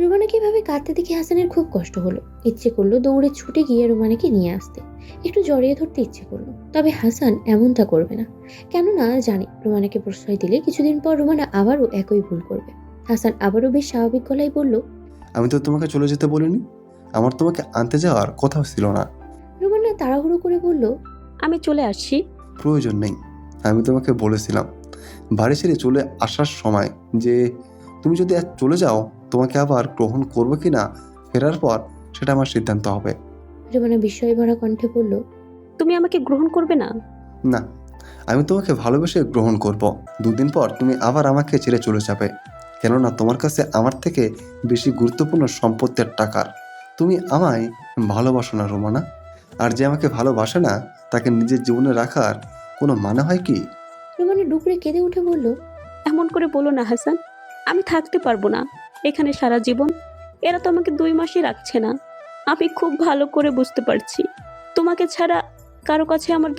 রুমানাকে এভাবে কাঁদতে দেখে হাসানের খুব কষ্ট হলো। ইচ্ছে করলো দৌড়ে ছুটে গিয়ে রুমানাকে নিয়ে আসতে, একটু জড়িয়ে ধরতে ইচ্ছে করলো। তবে হাসান এমনটা করবে না, কেননা জানে রুমানাকে প্রশ্রয় দিলে কিছুদিন পর রুমানা আবারও একই ভুল করবে। হাসান আবারও বেশ স্বাভাবিক গলায় বলল, আমি তো তোমাকে চলে যেতে বলিনি। আমার তোমাকে আনতে যাওয়ার কথাও ছিল না। রুমানা তাড়াহুড়ো করে বলল, আমি চলে আসছি। প্রয়োজন নেই। আমি তোমাকে বলেছিলাম বাড়ি ছেড়ে চলে আসার সময় যে তুমি যদি আজ চলে যাও, তোমাকে আবার গ্রহণ করবো কি না ফেরার পর সেটা আমার সিদ্ধান্ত হবে। রুমানা বিস্ময় ভরা কণ্ঠে বলল, তুমি আমাকে গ্রহণ করবে না? না, আমি তোমাকে ভালোবেসে গ্রহণ করব। দুদিন পর তুমি আবার আমাকে ছেড়ে চলে যাবে, কেননা তোমার কাছে আমার থেকে বেশি গুরুত্বপূর্ণ সম্পত্তির টাকার। তুমি আমায় ভালোবাসো না রোমানা, আর যে আমাকে ভালোবাসে না তাকে নিজের জীবনে রাখার কোনো মানে হয় কি? রুমানা ডুকরে কেঁদে উঠে বলল, এমন করে বলো না হাসান, আমি থাকতে পারবো না এখানে সারা জীবন। এরা তো আমাকে 2 মাসই রাখছে না। আমি খুব ভালো করে বুঝতে পারছি তোমাকে ছাড়া কারো কাছে আমার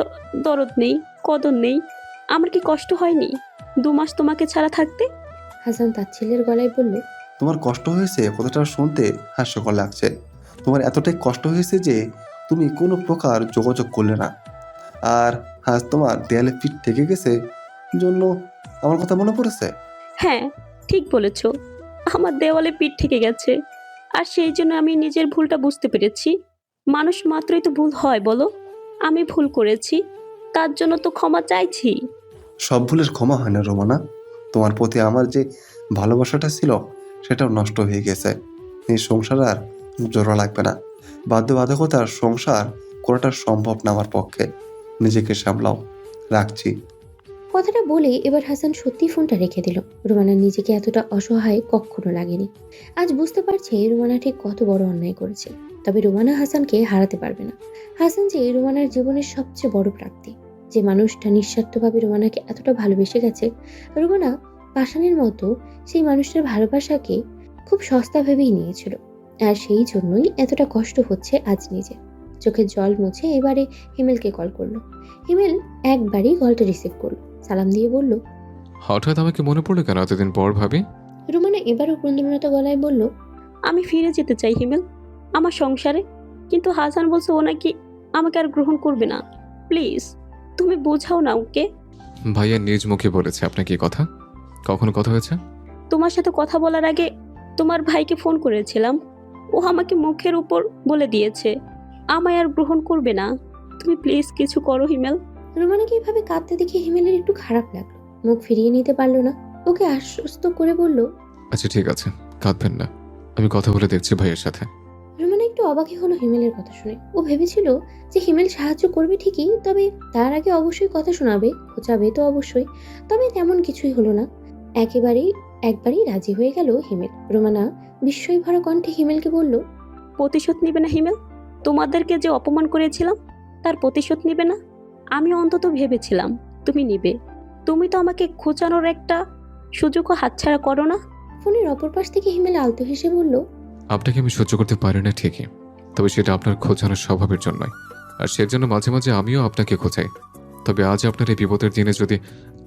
দরদ নেই, কদর নেই। আমার কি কষ্ট হয়নি 2 মাস তোমাকে ছাড়া থাকতে? হাসান তার ছেলের গলায় বলল, তোমার কষ্ট হয়েছে কথাটা শুনতে হাস্যকর লাগছে। তোমার এতটাই কষ্ট হয়েছে যে তুমি কোনো প্রকার যোগাযোগ করলে না, আর আজ তোমার দেয়ালে পিঠ থেকে গেছে জন্য আমার কথা মনে পড়েছে। হ্যাঁ, ঠিক বলেছ। আমার দেওয়ালে পিঠ থেকে গেছে, আর সেই জন্য আমি নিজের ভুলটা বুঝতে পেরেছি। মানুষ মাত্রই তো ভুল হয় বলো। আমি ভুল করেছি, তার জন্য তো ক্ষমা চাইছি। সব ভুলের ক্ষমা হয় না রোমানা। তোমার প্রতি আমার যে ভালোবাসাটা ছিল সেটাও নষ্ট হয়ে গেছে। এই সংসার আর জোড়া লাগবে না। বাধ্যবাধকতার সংসার করাটা সম্ভব না আমার পক্ষে। নিজেকে সামলাও, রাখছি। কথাটা বলে এবার হাসান সত্যি ফোনটা রেখে দিল। রুমানার নিজেকে এতটা অসহায় কখনো লাগেনি। আজ বুঝতে পারছে রুমানা ঠিক কত বড় অন্যায় করেছে। তবে রুমানা হাসানকে হারাতে পারবে না। হাসান যে রুমানার জীবনের সবচেয়ে বড় প্রাপ্তি। যে মানুষটা নিঃস্বার্থভাবে রুমানাকে এতটা ভালোবেসে গেছে, রুমানা পাষাণের মতো সেই মানুষটার ভালোবাসাকে খুব সস্তা ভেবেই নিয়েছিল। আর সেই জন্যই এতটা কষ্ট হচ্ছে আজ নিজে। চোখের জল মুছে এবারে হিমেলকে কল করলো। হিমেল একবারই কলটা রিসিভ করলো, সালাম দিয়ে বলল, হঠাৎ আমাকে মনে পড়লো কেন এতদিন পর ভাবি? রুমানা এবারও ক্রন্দনরত গলায় বলল, আমি ফিরে যেতে চাই হিমেল, আমার সংসারে। কিন্তু হাসান বলছে ও নাকি আমাকে আর গ্রহণ করবে না। প্লিজ তুমি বোঝাও না ওকে। ভাইয়া নিজ মুখে বলেছে আপনাকে এই কথা? কখনো কথা হয়েছে? তোমার সাথে কথা বলার আগে তোমার ভাইকে ফোন করেছিলাম। ও আমাকে মুখের উপর বলে দিয়েছে আমায় আর গ্রহণ করবে না। তুমি প্লিজ কিছু করো হিমেল। রুমানাকে এভাবে কাঁদতে দেখে হিমেলের একটু খারাপ লাগলো। মুখ ফিরিয়ে নিতে পারলো না। ওকে আশ্বস্ত করে বলল, আচ্ছা ঠিক আছে, কাঁদবেন না, আমি কথা বলে দেখছি ভাইয়ের সাথে। রুমানা একটু অবাকই হলো হিমেলের কথা শুনে। ও ভেবেছিল যে হিমেল সাহায্য করবে ঠিকই, তবে তার আগে অবশ্যই কথা শোনাবে, খোঁচাবে তো অবশ্যই। তবে তেমন কিছুই হলো না। একবারই রাজি হয়ে গেল হিমেল। রুমানা বিস্ময় ভরা কণ্ঠে হিমেলকে বলল, প্রতিশোধ নিবে না হিমেল? তোমাদেরকে যে অপমান করেছিলাম তার প্রতিশোধ নিবে না? আমি অন্তত ভেবেছিলাম তুমি নিবে। তুমি তো আমাকে খোঁচানোর একটা সুযোগও হাতছাড়া করো না। ফোনের অপর পাশ থেকে হিমেল আলতো হেসে বলল, আপনাকে আমি সহ্য করতে পারি না ঠিকই, তবে সেটা আপনার খোঁজানোর স্বভাবের জন্যই। আর সেজন্য মাঝে মাঝে আমিও আপনাকে খোঁচাই। তবে আজ আপনার এই বিপদের দিনে যদি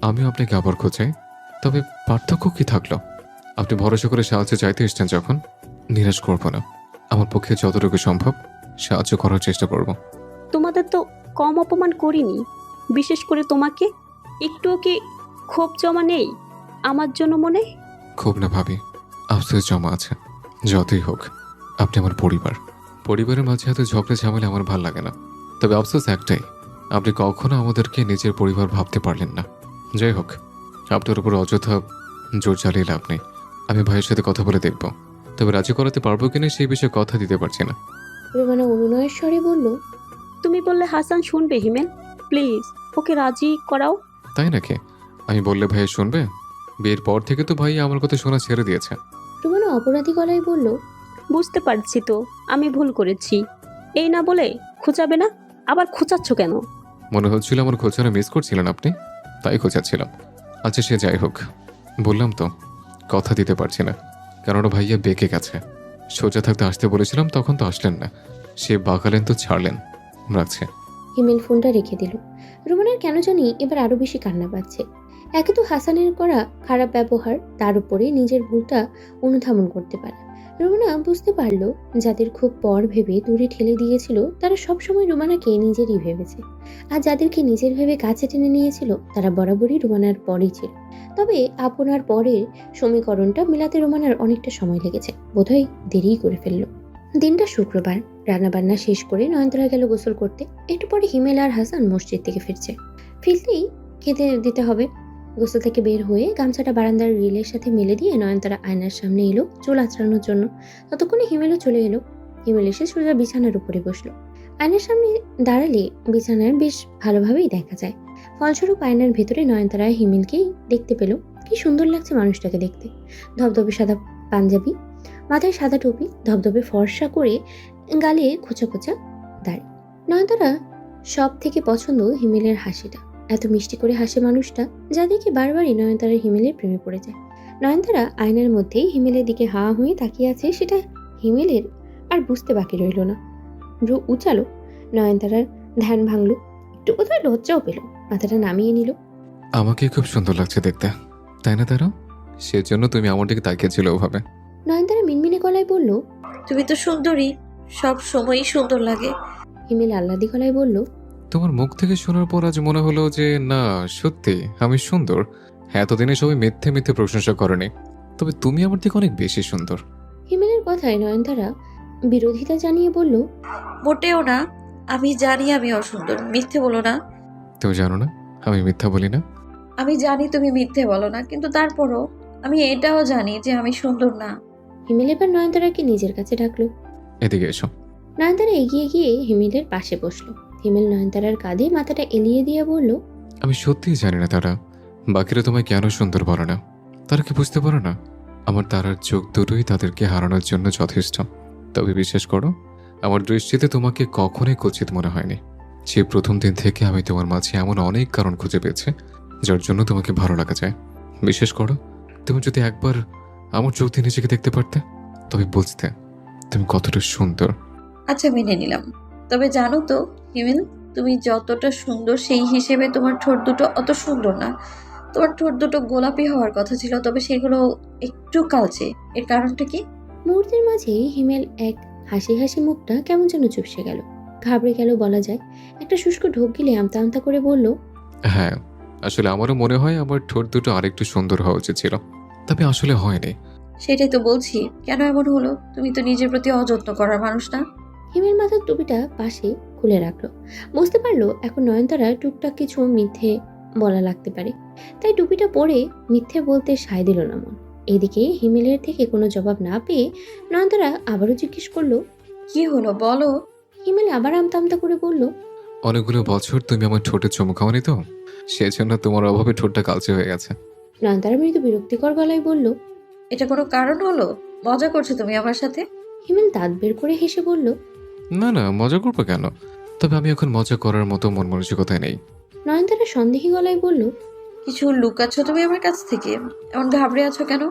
আমিও আপনাকে আবার খোঁচাই, তবে পার্থক্য কি থাকলো? আপনি ভরসা করে সাহায্য চাইতে এসছেন যখন, নিরাশ করবো না। আমার পক্ষে যতটুকু সম্ভব সাহায্য করার চেষ্টা করব। তোমাদের তো কম অপমান করিনি। বিশেষ করে তোমাকে একটুও কি ক্ষোভ জমা নেই আমার জন্য মনে? খুব না ভাবি, আফসোস জমা আছে। যতই হোক আপনি আমার পরিবারের মাঝে এত ঝগড়া ঝামেলা আমার ভাল লাগে না। তবে আফসোস একটাই, আপনি কখনো আমাদেরকে নিজের পরিবার ভাবতে পারলেন না। যাই হোক, আপনার উপর অযথা জোর চালিয়ে লাভ নেই। আমি ভাইয়ের সাথে কথা বলে দেখব, তবে রাজি করাতে পারবো কিনা সেই বিষয়ে কথা দিতে পারছি না। রুমানা অনুনয়ের স্বরে বলল, তুমি বললে হাসান শুনবে হিমেল। প্লিজ ওকে রাজি করাও। তাই নাকি? আমি বললে ভাইয়া শুনবে? বিয়ের পর থেকে তো ভাইয়া আমার কথা শোনা ছেড়ে দিয়েছে। রুমানা অপরাধী গলায় বলল, বুঝতে পারছি তো আমি ভুল করেছি। এই না বলে খোঁচাবে না, আবার খোঁচাচ্ছ কেন? মনে হচ্ছিল আমার খোঁচানো মিস করছিলেন আপনি, তাই খোঁচাচ্ছিলাম। আচ্ছা সে যাই হোক, বললাম তো কথা দিতে পারছি না, কারণ ভাইয়া বেঁকে গেছে। সোজা থাকতে আসতে বলেছিলাম, তখন তো আসলেন না। সে বাঁকালেন তো ছাড়লেন। রাখছে। হিমেল ফোনটা রেখে দিল। রুমানার কেন জানি এবার আরো বেশি কান্না পাচ্ছে। একে তো হাসানের করা খারাপ ব্যবহার, তার উপরে নিজের ভুলটা অনুধাবন করতে পারে। রুমানা বুঝতে পারল যাদের খুব পর ভেবে দূরে ঠেলে দিয়েছিল তারা সবসময় রুমানাকে নিজেরই ভেবেছে, আর যাদেরকে নিজের ভেবে কাছে টেনে নিয়েছিল তারা বরাবরই রুমানার পরই ছিল। তবে আপনার পরের সমীকরণটা মেলাতে রুমানার অনেকটা সময় লেগেছে, বোধহয় দেরিই করে ফেলল। দিনটা শুক্রবার। রান্নাবান্না শেষ করে নয়নতারা গেল গোসল করতে। একটু পরে হিমেল আর হাসান মসজিদ থেকে ফিরতেই খেতে দিতে হবে। গোসল থেকে বের হয়ে গামছাটা বারান্দার রিলের সাথে মেলে দিয়ে নয়নতারা আয়নার সামনে এলো চুল আঁচড়ানোর জন্য। ততক্ষণে হিমেলও চলে এলো। হিমেল এসে সোজা বিছানার উপরে বসলো। আয়নার সামনে দাঁড়ালে বিছানার বেশ ভালোভাবেই দেখা যায়। ফলস্বরূপ আয়নার ভেতরে নয়নতারা হিমেলকেই দেখতে পেল। কি সুন্দর লাগছে মানুষটাকে দেখতে। ধবধবে সাদা পাঞ্জাবি, মাথায় সাদা টুপি, ধবধবে ফর্সা করে গালে খোঁচা খোঁচা দাড়ি। নয়নতারা সব থেকে পছন্দ হিমেলের হাসিটা। এত মিষ্টি করে হাসে মানুষটা, যা দেখে বারবারই নয়নতারা হিমেলের প্রেমে পড়ে যায়। নয়নতারা আয়নার মধ্যেই হিমেলের দিকে হা হয়ে তাকিয়ে আছে, সেটা হিমেলের আর বুঝতে বাকি রইল না। ভ্রু উচালো, নয়নতারার ধ্যান ভাঙল, একটু কোথায় লজ্জাও পেল, মাথাটা নামিয়ে নিল। আমাকে খুব সুন্দর লাগছে দেখতে, তাই না তারা? সেজন্য তুমি আমার দিকে তাকিয়েছিল ওভাবে। নয়নতারা মিনমিনে গলায় বলল। তুমি তো সুন্দরী, সব সময়ই সুন্দর লাগে। হিমেল আহ্লাদি গলায় বলল। তোমার মুখ থেকে শোনার পর আজ মনে হলো যে না, সত্যি আমি সুন্দর। এতদিনে সবাই মিথ্যে মিথ্যে প্রশংসা করেনি, তবে তুমি আমার থেকে অনেক বেশি সুন্দর। হিমেলের কথায় নয়নতারা বিরোধিতা জানিয়ে বলল। মোটেও না, আমি জানি আমি অসুন্দর, মিথ্যে বলো না। তুমি জানো না আমি মিথ্যা বলি না। আমি জানি তুমি মিথ্যে বলো না, কিন্তু তারপরও আমি এটাও জানি যে আমি সুন্দর না। হিমেল এবার নয়নতারাকে নিজের কাছে ডাকলো। এদিকে এসো। নয়নতারা এগিয়ে গিয়ে হিমেলের পাশে বসলো। হিমেল নয়নতারার কাঁধে মাথাটা এলিয়ে দিয়ে বলল। আমি সত্যিই জানি না তারা, বাকিরা তোমায় কেন সুন্দর বলে না। তারা কি বুঝতে পারো না আমার তারার চোখ দুটোই তাদেরকে হারানোর জন্য যথেষ্ট। তবে বিশ্বাস করো, আমার দৃষ্টিতে তোমাকে কখনোই কুৎসিত মনে হয়নি। যে প্রথম দিন থেকে আমি তোমার মাঝে এমন অনেক কারণ খুঁজে পেয়েছি যার জন্য তোমাকে ভালো লাগা যায়। বিশেষ করো, তুমি যদি একবার আমার চোখ দিয়ে নিজেকে দেখতে পারতে তবে বুঝতে তুমি কতটা সুন্দর। আচ্ছা, মেনে নিলাম। তবে জানো তো হিমেল, তুমি যতটা সুন্দর সেই হিসেবে তোমার ঠোঁট দুটো অত সুন্দর না। তোমার ঠোঁট দুটো গোলাপি হওয়ার কথা ছিল, তবে সেগুলো একটু কালচে। এর কারণটা কি? মুহূর্তের মাঝে হিমেল এক হাসি হাসি মুখটা কেমন যেন চুপসে গেল, ঘাবড়ে গেল বলা যায়। একটা শুষ্ক ঢোক গিলে আমতা আমতা করে বলল। হ্যাঁ, আসলে আমারও মনে হয় আমার ঠোঁট দুটো আরেকটু সুন্দর হওয়া উচিত ছিল, তবে আসলে হয়নি। সেটাই তো বলছি, কেন এমন হলো? তুমি তো নিজের প্রতি অযত্ন করার মানুষ না। হিমেল মাথার টুপিটা পাশে খুলে রাখলো। বুঝতে পারলো এখন নয়নতারা টুকটাক কিছু মিথ্যে বলা লাগতে পারে, তাই টুপিটা পরে মিথ্যে বলতে সায় দিল না মন। এদিকে হিমেলের থেকে কোনো জবাব না পেয়ে নয়নতারা আবারও জিজ্ঞেস করলো। কি হলো বলো? হিমেল আবার আমতা আমতা করে বলল। অনেকগুলো বছর তুমি আমার ঠোঁটে চুমু খাওয়ানি তো, সেজন্য তোমার অভাবে ঠোঁটটা কালচে হয়ে গেছে। নয়নতারা মৃদু বিরক্তিকর গলায় বলল। এটা কোনো কারণ হলো? মজা করছো তুমি আমার সাথে? হিমেল দাঁত বের করে হেসে বলল। না না, মজা করবো কেন? তবে আমি এখন মজা করার মতো মন মানসিকতায় নেই। নয়নতারা সন্দেহী গলায় বলল। কিছু লুকাচ্ছ তুমি আমার কাছ থেকে? এমন ঘাবড়ে আছো কেন?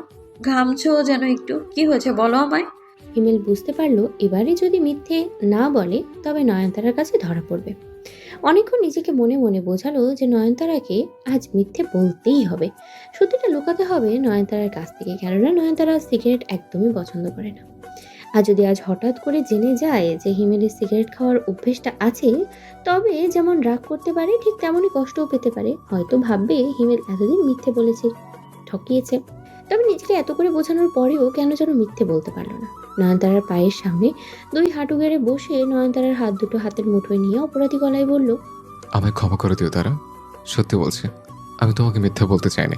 ঘামছো যেন একটু। কি হয়েছে বলো আমায়। হিমেল বুঝতে পারলো এবারে যদি মিথ্যে না বলে তবে নয়নতারার কাছে ধরা পড়বে। অনেকক্ষণ নিজেকে মনে মনে বোঝালো যে নয়নতারাকে আজ মিথ্যে বলতেই হবে, সত্যিটা লুকাতে হবে নয়নতারার কাছ থেকে, কেননা নয়নতারা সিগারেট একদমই পছন্দ করে না। আর যদি আজ হঠাৎ করে জেনে যায় যে হিমেলের সিগারেট খাওয়ার অভ্যেসটা আছে, তবে যেমন রাগ করতে পারে ঠিক তেমনই কষ্টও পেতে পারে। হয়তো ভাববে হিমেল এতদিন মিথ্যে বলেছে, ঠকিয়েছে। তবে নিজেকে এত করে বোঝানোর পরেও কেন যেন মিথ্যে বলতে পারলো না। নয়নতারার পায়ের সামনে দুই হাঁটু গেড়ে বসে নয়নতারার হাত দুটো হাতের মুঠোয় নিয়ে অপরাধী গলায় বলল। আমায় ক্ষমা করে দিও তারা, সত্যি বলছি আমি তোমাকে মিথ্যা বলতে চাইনি,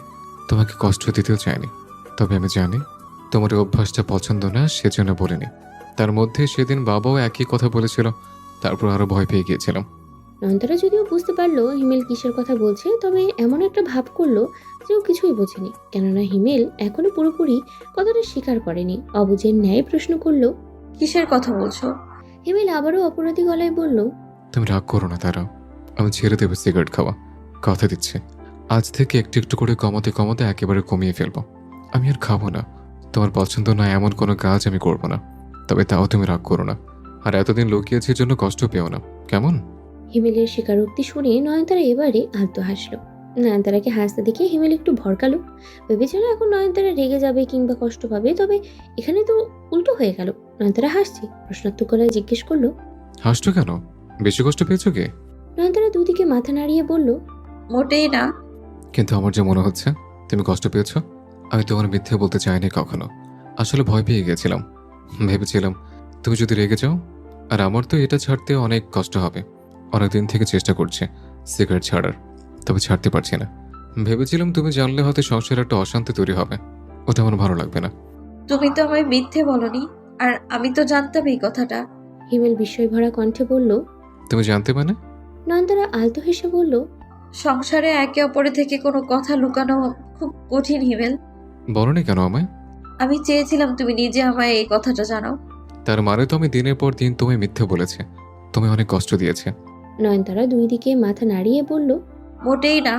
তোমাকে কষ্ট দিতেও চাইনি। তবে আমি জানি তোমার এই অভ্যাসটা পছন্দ না, সেজন্য বলিনি। তার মধ্যে সেদিন বাবাও একই কথা বলেছিল, তারপর আরো ভয় পেয়ে গিয়েছিলাম। নয়নতারা যদিও বুঝতে পারলো হিমেল কিসের কথা বলছে, তবে এমন একটা ভাব করলো যে ও কিছুই বোঝেনি, কেননা হিমেল এখনো পুরোপুরি কথাটা স্বীকার করেনি। অবুঝের ন্যায় প্রশ্ন করলো। কিসের কথা বলছো? হিমেল আবারও অপরাধী গলায় বলল। তুমি রাগ করো না তারা, আমি ছেড়ে দেবো সিগারেট খাওয়া, কথা দিচ্ছি। আজ থেকে একটু একটু করে কমাতে কমাতে একেবারে কমিয়ে ফেলবো। আমি আর খাবো না, তোমার পছন্দ না এমন কোনো কাজ আমি করবো না। তবে তাও তুমি রাগ করো না, আর এতদিন লুকিয়েছি জন্য কষ্ট পেও না, কেমন? হিমেলের স্বীকারোক্তি শুনে নয়নতারা এবারে আলতো হাসলো। নয়নতারাকে হাসতে দেখে হিমেল একটু ভরকালো। ভেবেছিল এখন নয়নতারা রেগে যাবে কিংবা কষ্ট পাবে, তবে এখানে তো উল্টো হয়ে গেল। নয়নতারা হাসছে, প্রশ্নাত্মক গলায় জিজ্ঞেস করলো, হাসছো কেন? বেশি কষ্ট পেয়েছো কি? নয়নতারা দুদিকে মাথা নাড়িয়ে বলল, মোটেই না। কিন্তু আমার যে মনে হচ্ছে তুমি কষ্ট পেয়েছো। আমি তোমার মিথ্যে বলতে চাইনি কখনো। আসলে ভয় পেয়ে গেছিলাম। ভেবেছিলাম তুমি যদি রেগে যাও, আর আমার তো এটা ছাড়তে অনেক কষ্ট হবে। অনেকদিন থেকে চেষ্টা করছি সিগারেট ছাড়ার, তবে ছাড়তে পারছি না। ভেবেছিলাম তুমি জানলে হয়তো সংসারে একটা অশান্তি তৈরি হবে, ওটা আমার ভালো লাগবে না। তুমি তো আমায় মিথ্যে বলনি, আর আমি তো জানতাম এই কথাটা। হিমেল বিস্ময় ভরা কণ্ঠে বলল। তুমি জানতে মানে? নয়নতারা আলতো হেসে বলল, সংসারে একে অপরের থেকে কোনো কথা লুকানো খুব কঠিন হিমেল। বলনি কেন আমায়? আমি চেয়েছিলাম তুমি নিজে আমায় এই কথাটা জানাও। তার মানে তো আমি দিনের পর দিন তোমায় মিথ্যে বলেছে, তুমি অনেক কষ্ট দিয়েছে। নয়নতারা দুই দিকে মাথা নাড়িয়ে বলল, মোটেই না।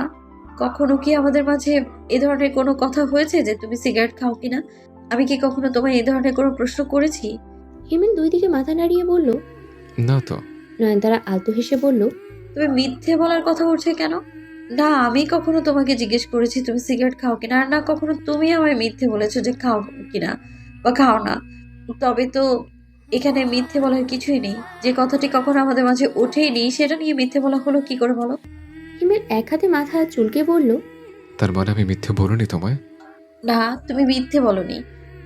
কখনো কি আমাদের মাঝে এ ধরনের কোনো কথা হয়েছে যে তুমি সিগারেট খাও কিনা? আমি কি কখনো তোমায় এই ধরনের কোনো প্রশ্ন করেছি? হিমেল দুই দিকে মাথা নাড়িয়ে বলল। না তো। নয়নতারা আলতো হেসে বলল, তুমি মিথ্যে বলার কথা উঠছে কেন? না, আমি কখনো তোমাকে জিজ্ঞেস করেছি তুমি সিগারেট খাও কিনা, আর না কখনো তুমি আমায় মিথ্যে বলেছো যে খাও কিনা বা খাও না। তবে তো এখানে মিথ্যে বলার কিছুই নেই। যে কথাটি কখনো আমাদের মাঝে ওঠেইনি সেটা নিয়ে মিথ্যে বলা হলো কি করে বলো? হিমেল এক হাতে মাথা চুলকে বলল, তার মানে আমি মিথ্যে বলিনি তোমায়? না, তুমি মিথ্যে বলনি।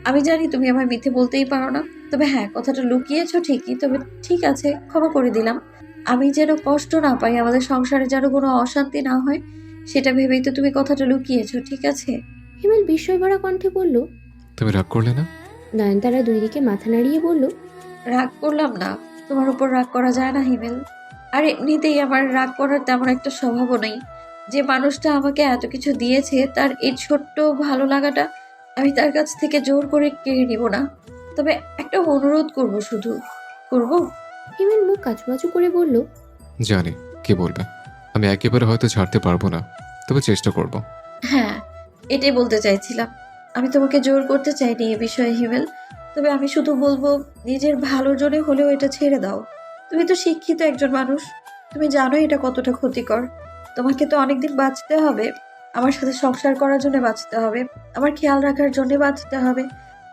আমি জানি তুমি আমায় মিথ্যে বলতেই পারো না। তবে হ্যাঁ, কথাটা লুকিয়েছো ঠিকই, তবে ঠিক আছে, ক্ষমা করে দিলাম। আমি যেন কষ্ট না পাই, আমাদের সংসারে যেন কোনো অশান্তি না হয়, সেটা ভেবেই তো তুমি কথাটা লুকিয়েছো, ঠিক আছে? হিমেল বিস্ময় ভরা কণ্ঠে বলল। তুমি রাগ করলে না? নয়নতারা দুই দিকে মাথা নাড়িয়ে বলল, রাগ করলাম না। তোমার উপর রাগ করা যায় না হিমেল। আর এমনিতেই আমার রাগ করার তেমন একটা স্বভাবও নেই। যে মানুষটা আমাকে এত কিছু দিয়েছে তার এই ছোট্ট ভালো লাগাটা আমি তার কাছ থেকে জোর করে কেড়ে নিব না। তবে একটা অনুরোধ করব, শুধু করব। হিমেল মুখ কাচুমাচু করে বলল, জানি কি বলবে। আমি একেবারে হয়তো ছাড়তে পারবো না, তবে চেষ্টা করব। হ্যাঁ, এটাই বলতে চাইছিলাম। আমি তোমাকে জোর করতে চাইনি এ বিষয়ে হিমেল। তবে আমি শুধু বলবো, নিজের ভালোর জন্য হলেও এটা ছেড়ে দাও। তুমি তো শিক্ষিত একজন মানুষ, তুমি জানো এটা কতটা ক্ষতিকর। তোমাকে তো অনেকদিন বাঁচতে হবে, আমার সাথে সংসার করার জন্য বাঁচতে হবে, আমার খেয়াল রাখার জন্য বাঁচতে হবে,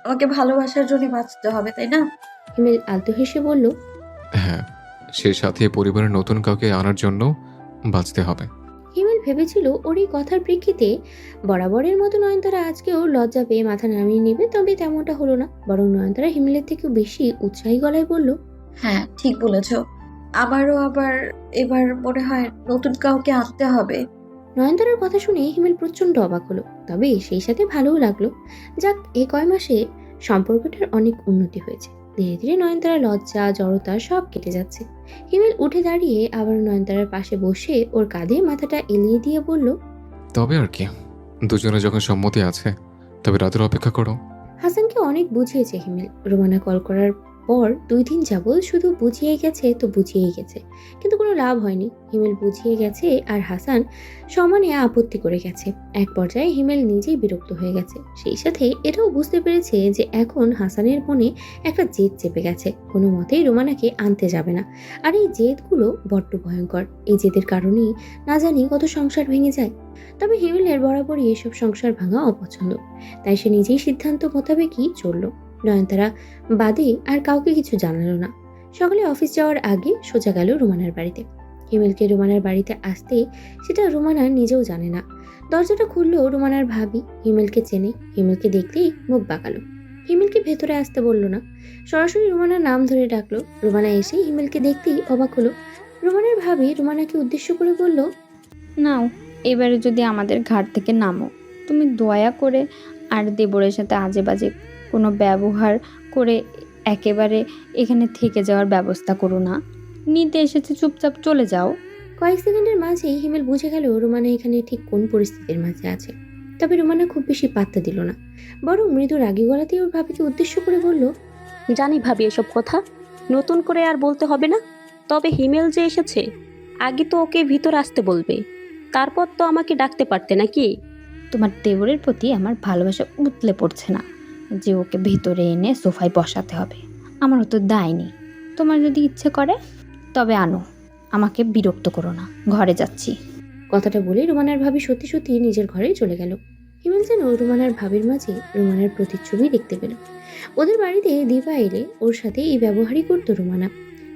আমাকে ভালোবাসার জন্য বাঁচতে হবে, তাই না? হিমেল আলতো হেসে বলল। হ্যাঁ, সে সাথে পরিবারের নতুন কাউকে আনার জন্য বাঁচতে হবে। হিমেল ভেবেছিল ওর এই কথার প্রেক্ষিতে বরাবরের মতো নয়নতারা আজকেও লজ্জা পেয়ে মাথা নামিয়ে নেবে, তবে তেমনটা হলো না। বরং নয়নতারা হিমেলের থেকেও বেশি উৎসাহী গলায় বলল, হ্যাঁ, ঠিক বলেছ। আমারও আবার এবার মনে হয় নতুন কাউকে আনতে হবে। নয়নতারার কথা শুনে হিমেল প্রচন্ড অবাক হলো, তবে সেই সাথে ভালোও লাগলো। যাক, এই কয় মাসে সম্পর্কটার অনেক উন্নতি হয়েছে। ধীরে ধীরে নয়নতারা লজ্জা জড়তা সব কেটে যাচ্ছে। হিমেল উঠে দাঁড়িয়ে আবার নয়নতারার পাশে বসে ওর কাঁধে মাথাটা এলিয়ে দিয়ে বলল, তবে আর কি, দুজনে যখন সম্মতি আছে তবে রাতের অপেক্ষা করো। হাসানকে অনেক বুঝিয়েছে হিমেল। রোমানা কল করার পর 2 দিন যাবৎ শুধু বুঝিয়েই গেছে তো বুঝিয়েই গেছে, কিন্তু কোনো লাভ হয়নি। হিমেল বুঝিয়ে গেছে আর হাসান সমানে আপত্তি করে গেছে। এক পর্যায়ে হিমেল নিজেই বিরক্ত হয়ে গেছে। সেই সাথে এটাও বুঝতে পেরেছে যে এখন হাসানের মনে একটা জেদ চেপে গেছে, কোনো মতেই রোমানাকে আনতে যাবে না। আর এই জেদগুলো বড্ড ভয়ঙ্কর। এই জেদের কারণেই না জানি কত সংসার ভেঙে যায়। তবে হিমেলের বরাবরই এসব সংসার ভাঙা অপছন্দ, তাই সে নিজেই সিদ্ধান্ত মোতাবেকই চলল। নয়নতারা বাদে আর কাউকে কিছু জানালো না। সকালে অফিস যাওয়ার আগে সোজা গেল রোমানার বাড়িতে। হিমেলকে রোমানার বাড়িতে আসতে সেটা রোমানা নিজেও জানে না। দরজাটা খুললো রোমানার ভাবি। হিমেলকে চেনে, হিমেলকে দেখলেই মুখ বাঁকালো। হিমেলকে ভেতরে আসতে বলল না, সরাসরি রোমানার নাম ধরে ডাকলো। রোমানা এসে হিমেলকে দেখতেই অবাক হলো। রোমানার ভাবি রোমানাকে উদ্দেশ্য করে বলল, নাও, এবারে যদি আমাদের ঘাট থেকে নামো, তুমি দয়া করে আর দেবরের সাথে আজে বাজে কোনো ব্যবহার করে একেবারে এখানে থেকে যাওয়ার ব্যবস্থা করো না। নিতে এসেছে, চুপচাপ চলে যাও। কয়েক সেকেন্ডের মাঝেই হিমেল বুঝে গেল রোমানা এখানে ঠিক কোন পরিস্থিতির মাঝে আছে। তবে রোমানা খুব বেশি পাত্তা দিল না, বরং মৃদু রাগী গলাতেই ওর ভাবিকে উদ্দেশ্য করে বলল, জানি ভাবি এসব কথা নতুন করে আর বলতে হবে না। তবে হিমেল যে এসেছে, আগে তো ওকে ভিতর আসতে বলবে, তারপর তো আমাকে ডাকতে পারতে নাকি? তোমার দেবরের প্রতি আমার ভালোবাসা উতলে পড়ছে না যে ওকে ভেতরে এনে সোফায় বসাতে হবে। আমারও তো দায় নেই। তোমার যদি ইচ্ছে করে তবে আনো, আমাকে বিরক্ত করো না, ঘরে যাচ্ছি। কথাটা বলে রুমানার ভাবি সত্যি সত্যি নিজের ঘরে চলে গেল। হিমেল যেন রুমানার ভাবির মাঝে রুমানার প্রতিচ্ছবি দেখতে পেল। ওদের বাড়িতে দিপা এলে ওর সাথে এই ব্যবহারই করতো রুমানা।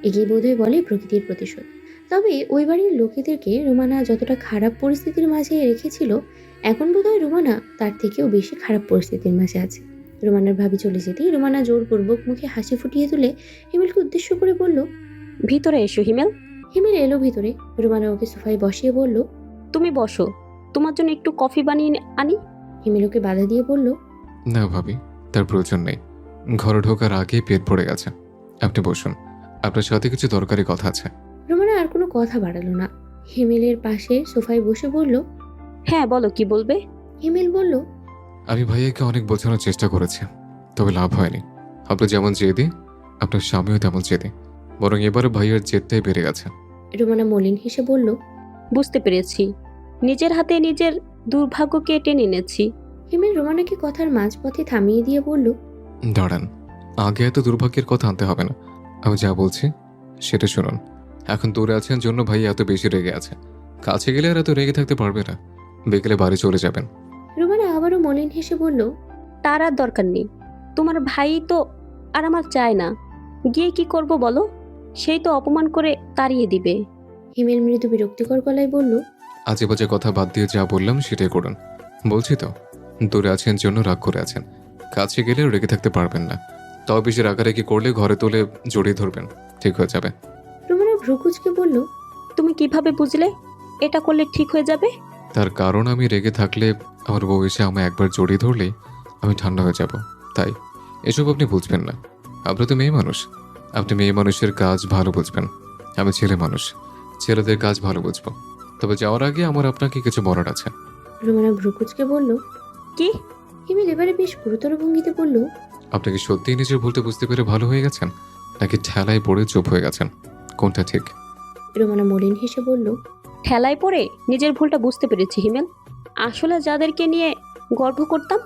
এগিয়ে বোধহয় বলে প্রকৃতির প্রতিশোধ। তবে ওই বাড়ির লোকেদেরকে রুমানা যতটা খারাপ পরিস্থিতির মাঝে রেখেছিল, এখন বোধহয় রুমানা তার থেকেও বেশি খারাপ পরিস্থিতির মাঝে আছে। রুমানার ভাবি চলে যেতেই রুমানা জোরপূর্বক মুখে হাসি ফুটিয়ে তুলে হিমেলকে উদ্দেশ্য করে বলল, ভিতরে এসো হিমেল। হিমেল এলো ভিতরে। রুমানা ওকে সোফায় বসিয়ে বলল, তুমি বসো, তোমার জন্য একটু কফি বানিয়ে আনি। হিমেল ওকে বাধা দিয়ে বলল, না ভাবি, তার প্রয়োজন নেই। ঘরে ঢোকার আগেই পেট ভরে গেছে। আপনি বসুন, আপনার সাথে কিছু দরকারি কথা আছে। রুমানা আর কোনো কথা বাড়ালো না। হিমেলের পাশে সোফায় বসে বলল, হ্যাঁ বলো, কি বলবে? হিমেল বলল, আমি ভাইয়াকে অনেক বোঝানোর চেষ্টা করেছি, তবে লাভ হয়নি। আপনি যেমন জেদি, আপনার স্বামীও তেমন জেদি। বরং এবারে ভাইয়ার জেদটাই বেড়ে গেছে। রুমানা মলিন হেসে বলল, বুঝতে পেরেছি, নিজের হাতে নিজের দুর্ভাগ্যকে টেনে এনেছি। হিমেল রুমানাকে কথার মাঝপথে থামিয়ে দিয়ে বলল, দাঁড়ান, আগে এত দুর্ভাগ্যের কথা আনতে হবে না। আমি যা বলছি সেটা শুনুন। এখন দূরে আছেন জন্য ভাই এত বেশি রেগে আছে। কাছে গেলে আর এত রেগে থাকতে পারবে না। বিকেলে বাড়ি চলে যাবেন। রুমানা আবারও মলিন হেসে বলল, তার আর দরকার নেই। তোমার ভাই তো আর আমার চায় না। গিয়ে কি করব বলো? সেই তো অপমান করে তাড়িয়ে দিবে। হিমেল মৃদু বিরক্তিকর গলায় বলল, আজে বাজে কথা বাদ দিয়ে যা বললাম সেটাই করুন। বলছি তো, দূরে আছেন জন্য রাগ করে আছেন। কাছে গেলে রেগে থাকতে পারবেন না। তবে বেশি রাগারাগি করলে ঘরে তুলে জড়িয়ে ধরবেন, ঠিক হয়ে যাবে। রুমানা ভ্রুকুচকে বলল, তুমি কিভাবে বুঝলে এটা করলে ঠিক হয়ে যাবে? তার কারণ আমি রেগে থাকলে আমার বউ এসে আমায় একবার জড়িয়ে ধরলেই আমি ঠান্ডা হয়ে যাব। তাই এসব আপনি বুঝবেন না। আপনি তো মেয়ে মানুষ, আপনি মেয়ে মানুষের কাজ ভালো বুঝবেন। আমি ছেলে মানুষ, ছেলেদের কাজ ভালো বুঝবো। তবে যাওয়ার আগে আমার আপনাকে কিছু বলার আছে। রুমানা ভ্রুকুচকে বলল, কি? হিমেল এবারে বেশ গুরুতর ভঙ্গিতে বলল, আপনি কি সত্যিই নিজের ভুলটা বুঝতে পেরে ভালো হয়ে গেছেন, নাকি ঠেলায় পড়ে চুপ হয়ে গেছেন? কোনটা ঠিক? রুমানা মলিন হেসে বলল, ঠেলায় পড়ে নিজের ভুলটা বুঝতে পেরেছি হিমেল। আসলে যাদেরকে নিয়ে গর্ব করতাম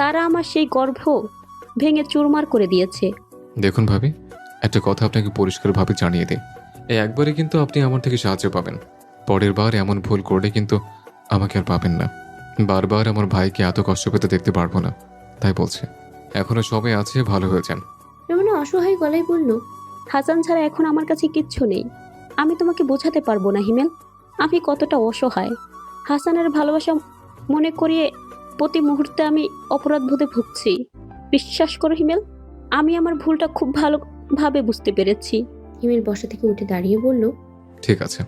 তারা আমার সেই গর্ব ভেঙে চুরমার করে দিয়েছে। দেখুন ভাবি, একটা কথা আপনাকে পরিষ্কারভাবে জানিয়ে দিই। এই একবারে কিন্তু আপনি আমার থেকে সাহায্য পাবেন। পরের বার এমন ভুল করলে কিন্তু আমাকে আর পাবেন না। বারবার আমার ভাইকে এত কষ্ট পেতে দেখতে পারবো না। তাই বলছে, এখনো সময় আছে, ভালো হয়ে যান। রুমানা অসহায় গলায় বলল, হাসান ছাড়া এখন আমার কাছে কিচ্ছু নেই। আমি তোমাকে বোঝাতে পারবো না হিমেল, আমি কতটা অসহায়। হাসানের ভালোবাসা মনে করিয়ে প্রতি মুহূর্তে আমি অপরাধবোধে ভুগছি। বিশ্বাস করো হিমেল, আমি আমার ভুলটা খুব ভালোভাবে বুঝতে পেরেছি। হিমেল বসা থেকে উঠে দাঁড়িয়ে বলল, ঠিক আছে,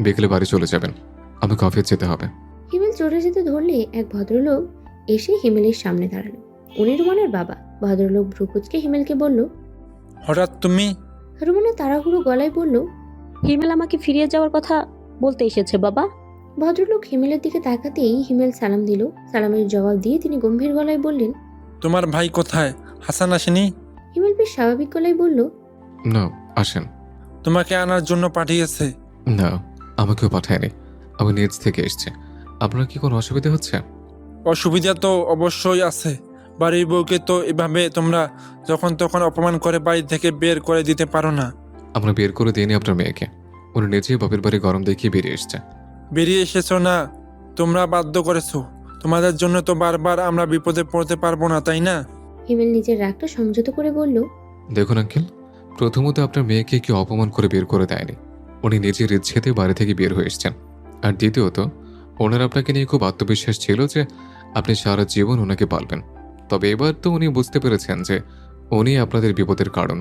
বিকেলে বাড়ি চলে যাবেন। আমাকে অফিস যেতে হবে। হিমেল চলে যেতে ধরলে এক ভদ্রলোক এসে হিমেলের সামনে দাঁড়ালো। উনি রুমানার বাবা। ভদ্রলোক ভ্রুকুচকে হিমেলকে বলল, হঠাৎ তুমি? রুমানা তাড়াহুড়ো গলায় বলল, হিমেল আমাকে ফিরিয়ে যাওয়ার কথা বলতে এসেছে বাবা। ভদ্রলোক হিমেলের দিকে তাকাতেই হিমেল সালাম দিল। সালামের জবাব দিয়ে তিনি গম্ভীর গলায় বললেন, তোমার ভাই কোথায়? হাসান আসেনি? হিমেল বেশ স্বাভাবিক গলায় বলল, না, আসেন। তোমাকে আনার জন্য পাঠিয়েছে। না, আমাকেও পাঠায়নি, আমি নিজ থেকে এসছে। আপনার কি কোনো অসুবিধা হচ্ছে? অসুবিধা তো অবশ্যই আছে। বাড়ির বউকে তো এভাবে তোমরা যখন তখন অপমান করে বাড়ি থেকে বের করে দিতে পারো না। আমরা বের করে দিইনি আপনার মেয়েকে। উনি নিজেই বাপের বাড়ি গরম দেখিয়ে বেরিয়ে এসছে। বেরিয়ে এসেছো না, তোমরা বাধ্য করেছো। তোমাদের জন্য তো বারবার আমরা বিপদে পড়তে পারবো না, তাই না? হিমেল নিজের রাগটা সংযত করে বলল, দেখুন আঙ্কেল, প্রথমত আপনার মেয়েকে কেউ অপমান করে বের করে দেয়নি। উনি নিজের ইচ্ছেতে বাড়ি থেকে বের হয়ে এসছেন। আর দ্বিতীয়ত, ওনার আপনাকে নিয়ে খুব আত্মবিশ্বাস ছিল যে আপনি সারা জীবন ওনাকে পালবেন। তবে এবার তো উনি বুঝতে পেরেছেন যে উনি আপনাদের বিপদের কারণ।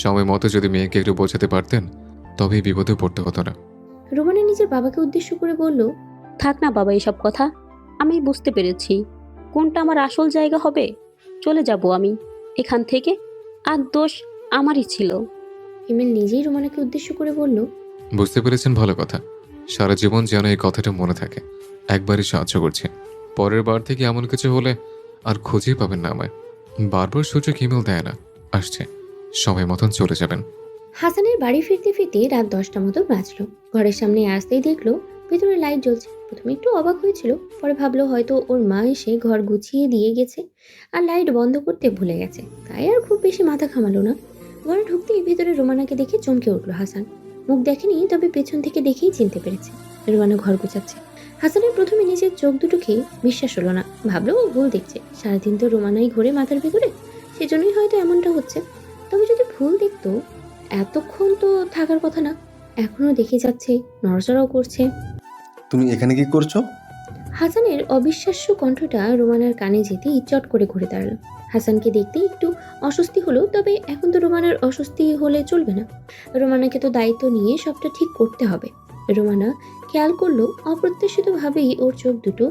সময় মতো যদি মেয়েকে একটু বোঝাতে পারতেন, তবেই বিপদে পড়তে হতো না। রুমানা নিজের বাবাকে উদ্দেশ্য করে বলল, থাক না বাবা এসব কথা, আমি বুঝতে পেরেছি কোনটা আমার আসল জায়গা হবে। চলে যাব আমি এখান থেকে, আর দোষ আমারই ছিল। হিমেল নিজেই রুমানাকে উদ্দেশ্য করে বলল, বুঝতে পেরেছেন, ভালো কথা। সারা জীবন যেন এই কথাটা মনে থাকে। একবারই সাহায্য করছি, পরের বার থেকে এমন কিছু হলে আর খুঁজেই পাবেন না আমায়। বারবার সুযোগ ইমেল দেয় না। আসছে, সময় মতন চলে যাবেন। হাসানের বাড়ি ফিরতে ফিরতে রাত 10টা মতো বাজলো। ঘরের সামনে আসতেই দেখলো ভেতরে লাইট জ্বলছে। প্রথমে একটু অবাক হয়েছিল, পরে ভাবলো হয়তো ওর মা এসে ঘর গুছিয়ে দিয়ে গেছে আর লাইট বন্ধ করতে ভুলে গেছে, তাই আর খুব বেশি মাথা ঘামালো না। ঘরে ঢুকতেই ভেতরে রুমানাকে দেখে চমকে উঠলো হাসান। মুখ দেখেনি, তবে পেছন থেকে দেখেই চিনতে পেরেছে রুমানা ঘর গুছাচ্ছে। হাসানের প্রথমে নিজের চোখ দুটোকে বিশ্বাস হলো না। ভাবলো ও ভুল দেখছে, সারাদিন তো রোমানাই ঘোরে মাথার ভেতরে, সেজন্যই হয়তো এমনটা হচ্ছে। তবে যদি ভুল দেখতো, এতক্ষণ তো থাকার কথা না। এখনো দেখে যাচ্ছে, নড়াচড়াও করছে। তুমি এখানে কি করছো? হাসানের অবিশ্বাস্য কণ্ঠটা রোমানার কানে যেতেই চট করে ঘুরে দাঁড়ালো। হাসানকে দেখতে একটু অস্বস্তি হলো, তবে এখন তো রোমানার অস্বস্তি হলে চলবে না। রোমানাকে তো দায়িত্ব নিয়ে সবটা ঠিক করতে হবে। রোমানা খেয়াল করলো অপ্রত্যাশিতভাবেই ওর চোখ দুটো